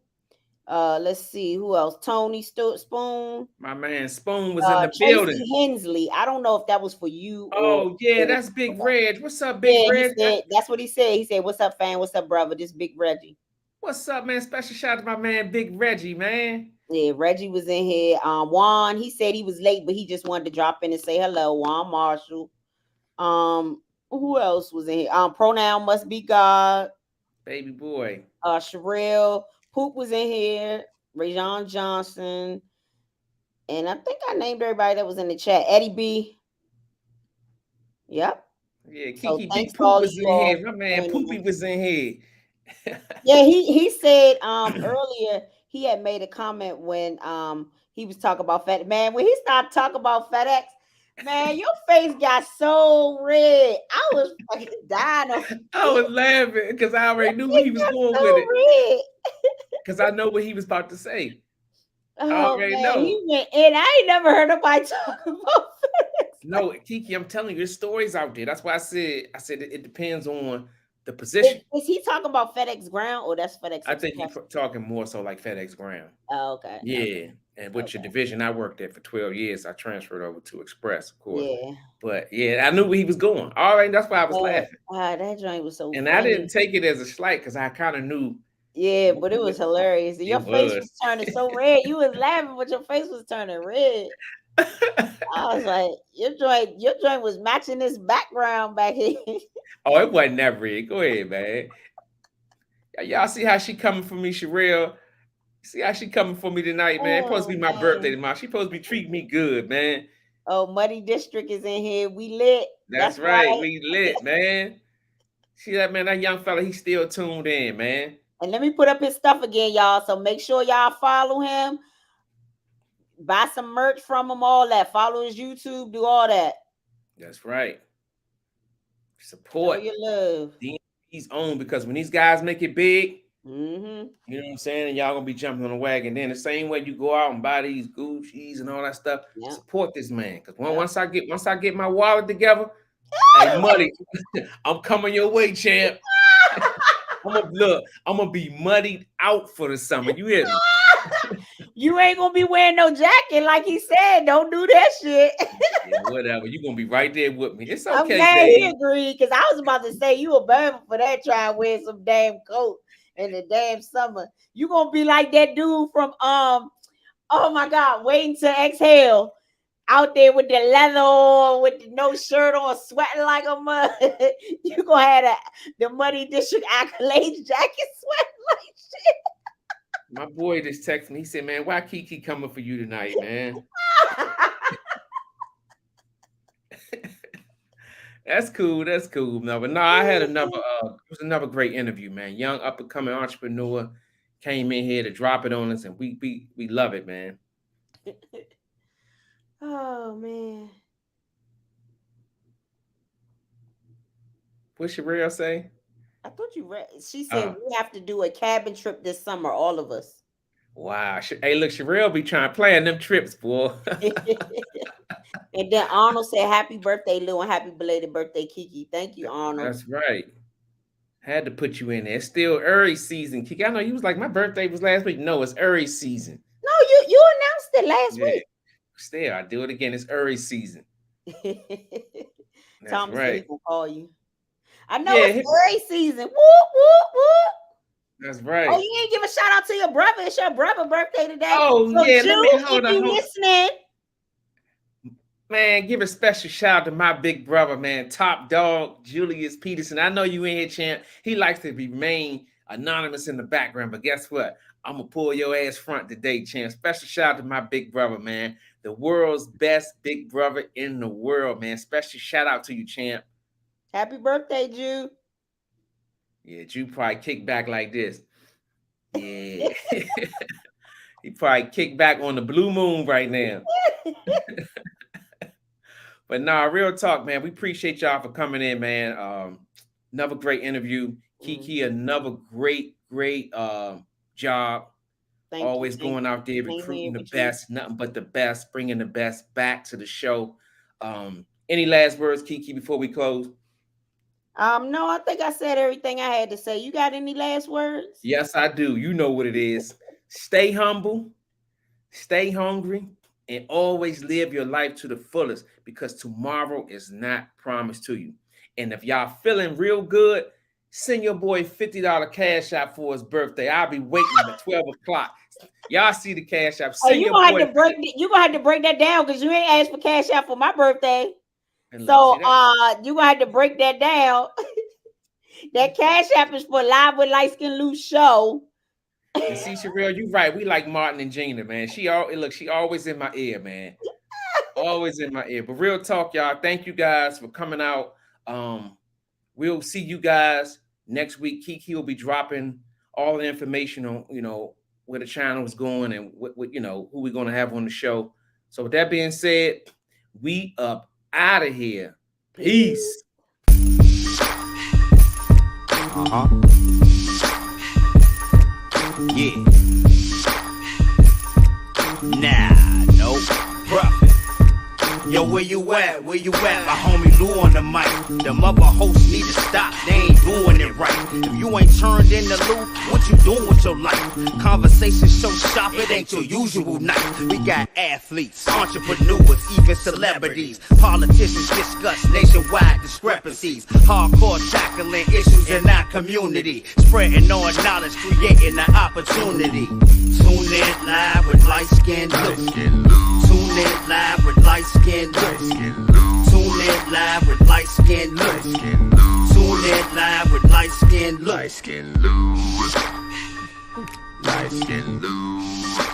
Let's see who else. Tony Spoon. My man Spoon was in the Tracy building. Hensley. I don't know if that was for you. Oh yeah, that's Big Reg. What's up, Big Yeah, Reg? he said that's what he said. He said, "What's up, fam? What's up, brother? This Big Reggie." What's up, man? Special shout out to my man Big Reggie, man. Yeah, Reggie was in here. Juan, he said he was late, but he just wanted to drop in and say hello. Juan Marshall. Who else was in here? Pronoun must be God. Baby boy. Sherelle Poop was in here. Rajon Johnson. And I think I named everybody that was in the chat. Eddie B. Yep. Yeah, Kiki Big Poop was in here. My man Poopy was in here. Yeah, he said earlier he had made a comment when he was talking about FedEx. Man, when he started talking about FedEx, man, your face got so red. I was fucking dying. I was laughing because I already knew where he was going with it. Because I know what he was about to say. I already know. He went, and I ain't never heard nobody talk about FedEx. No, Kiki, I'm telling you, there's stories out there. That's why I said it depends on the position. Is he talking about FedEx Ground or that's FedEx? I think he's talking more so like FedEx Ground. Oh, okay. Yeah. Okay. And with your division, I worked there for 12 years. I transferred over to Express, of course. Yeah. But yeah, I knew where he was going. All right, that's why I was laughing. That joint was so and funny. I didn't take it as a slight because I kind of knew. Yeah, but it was hilarious. Your face was turning so red. You was laughing, but your face was turning red. I was like, your joint was matching this background back here. Oh, it wasn't that red. Go ahead, man. Y'all see how she coming for me, Sherelle? See how she coming for me tonight, man. It's supposed to be my birthday tomorrow. She supposed to be treating me good, man. Oh, Muddy District is in here. We lit. That's right. We lit, man. See that, man? That young fella, he's still tuned in, man. And let me put up his stuff again, y'all. So make sure y'all follow him. Buy some merch from him, all that. Follow his YouTube, do all that. That's right. Support. Show your love. DMVs own, because when these guys make it big, you know what I'm saying, and y'all gonna be jumping on the wagon. Then the same way you go out and buy these Gucci's and all that stuff, support this man. Because once I get my wallet together, hey, Muddy, I'm coming your way, champ. I'm gonna be muddied out for the summer. You hear me? You ain't gonna be wearing no jacket, like he said. Don't do that shit. Yeah, whatever. You gonna be right there with me. It's okay. I'm glad he agreed, because I was about to say you a burn for that. Trying to wear some damn coat in the damn summer. You gonna be like that dude from oh my God, Waiting to Exhale, out there with the leather on, with the no shirt on, sweating like a mud. You gonna have the Muddy District Accolades jacket, sweating like shit. My boy just texted me. He said, "Man, why Kiki coming for you tonight, man?" That's cool. That's cool. No, but no, I had another. It was another great interview, man. Young up and coming entrepreneur came in here to drop it on us, and we love it, man. Oh man. What Sherelle say? I thought you read. She said we have to do a cabin trip this summer, all of us. Wow. Hey, look, Sherelle be trying to plan them trips, boy. And then Arnold said, "Happy birthday, Lou, and happy belated birthday, Kiki." Thank you, Arnold. That's right. Had to put you in there. It's still early season, Kiki. I know you was like, my birthday was last week. No, it's early season. No, you announced it last week. Still, I do it again. It's early season. Tom right. Will call you. I know it's early season. Whoop, whoop, whoop. That's right. Oh, you ain't give a shout out to your brother. It's your brother's birthday today. Oh, so yeah. Hold on. Listening. Man, give a special shout out to my big brother, man. Top dog, Julius Peterson. I know you in here, champ. He likes to remain anonymous in the background, but guess what? I'm going to pull your ass front today, champ. Special shout out to my big brother, man. The world's best big brother in the world, man. Special shout out to you, champ. Happy birthday, Jew. Yeah, Jew probably kick back like this. Yeah. He probably kick back on the blue moon right now. But nah, real talk, man. We appreciate y'all for coming in, man. Another great interview. Kiki, another great job. Always going out there recruiting the best, nothing but the best, bringing the best back to the show. Any last words, Kiki, before we close? No, I think I said everything I had to say. You got any last words? Yes, I do. You know what it is. stay humble, stay hungry, and always live your life to the fullest, because tomorrow is not promised to you. And if y'all feeling real good, send your boy $50 cash app for his birthday. I'll be waiting at 12 o'clock. Y'all see the cash app. You gonna have to break that down, because you ain't asked for cash app for my birthday. So you gonna have to break that down. That cash app is for Live with Liteskin Lou show. And see, Sherelle, you right. We like Martin and Gina, man. She always in my ear, man. Always in my ear. But real talk, y'all. Thank you guys for coming out. We'll see you guys next week. Kiki will be dropping all the information on, where the channel is going and what who we're going to have on the show. So with that being said, we up out of here. Peace. Yeah. Nah, no profit. Yo, where you at? Where you at? My homie Lou on the mic. Them other hosts need to stop. They ain't doing it right. If you ain't turned into Lou, what you doing with your life? Conversation so sharp, it ain't your usual night. We got athletes, entrepreneurs, even celebrities. Politicians discuss nationwide discrepancies. Hardcore tackling issues in our community. Spreading our knowledge, creating an opportunity. Tune in live with Liteskin Lou. Tune in live with Liteskin Lou. Tune in live with Liteskin Lou. Tune in live with Liteskin Lou. Liteskin Lou. Liteskin Lou.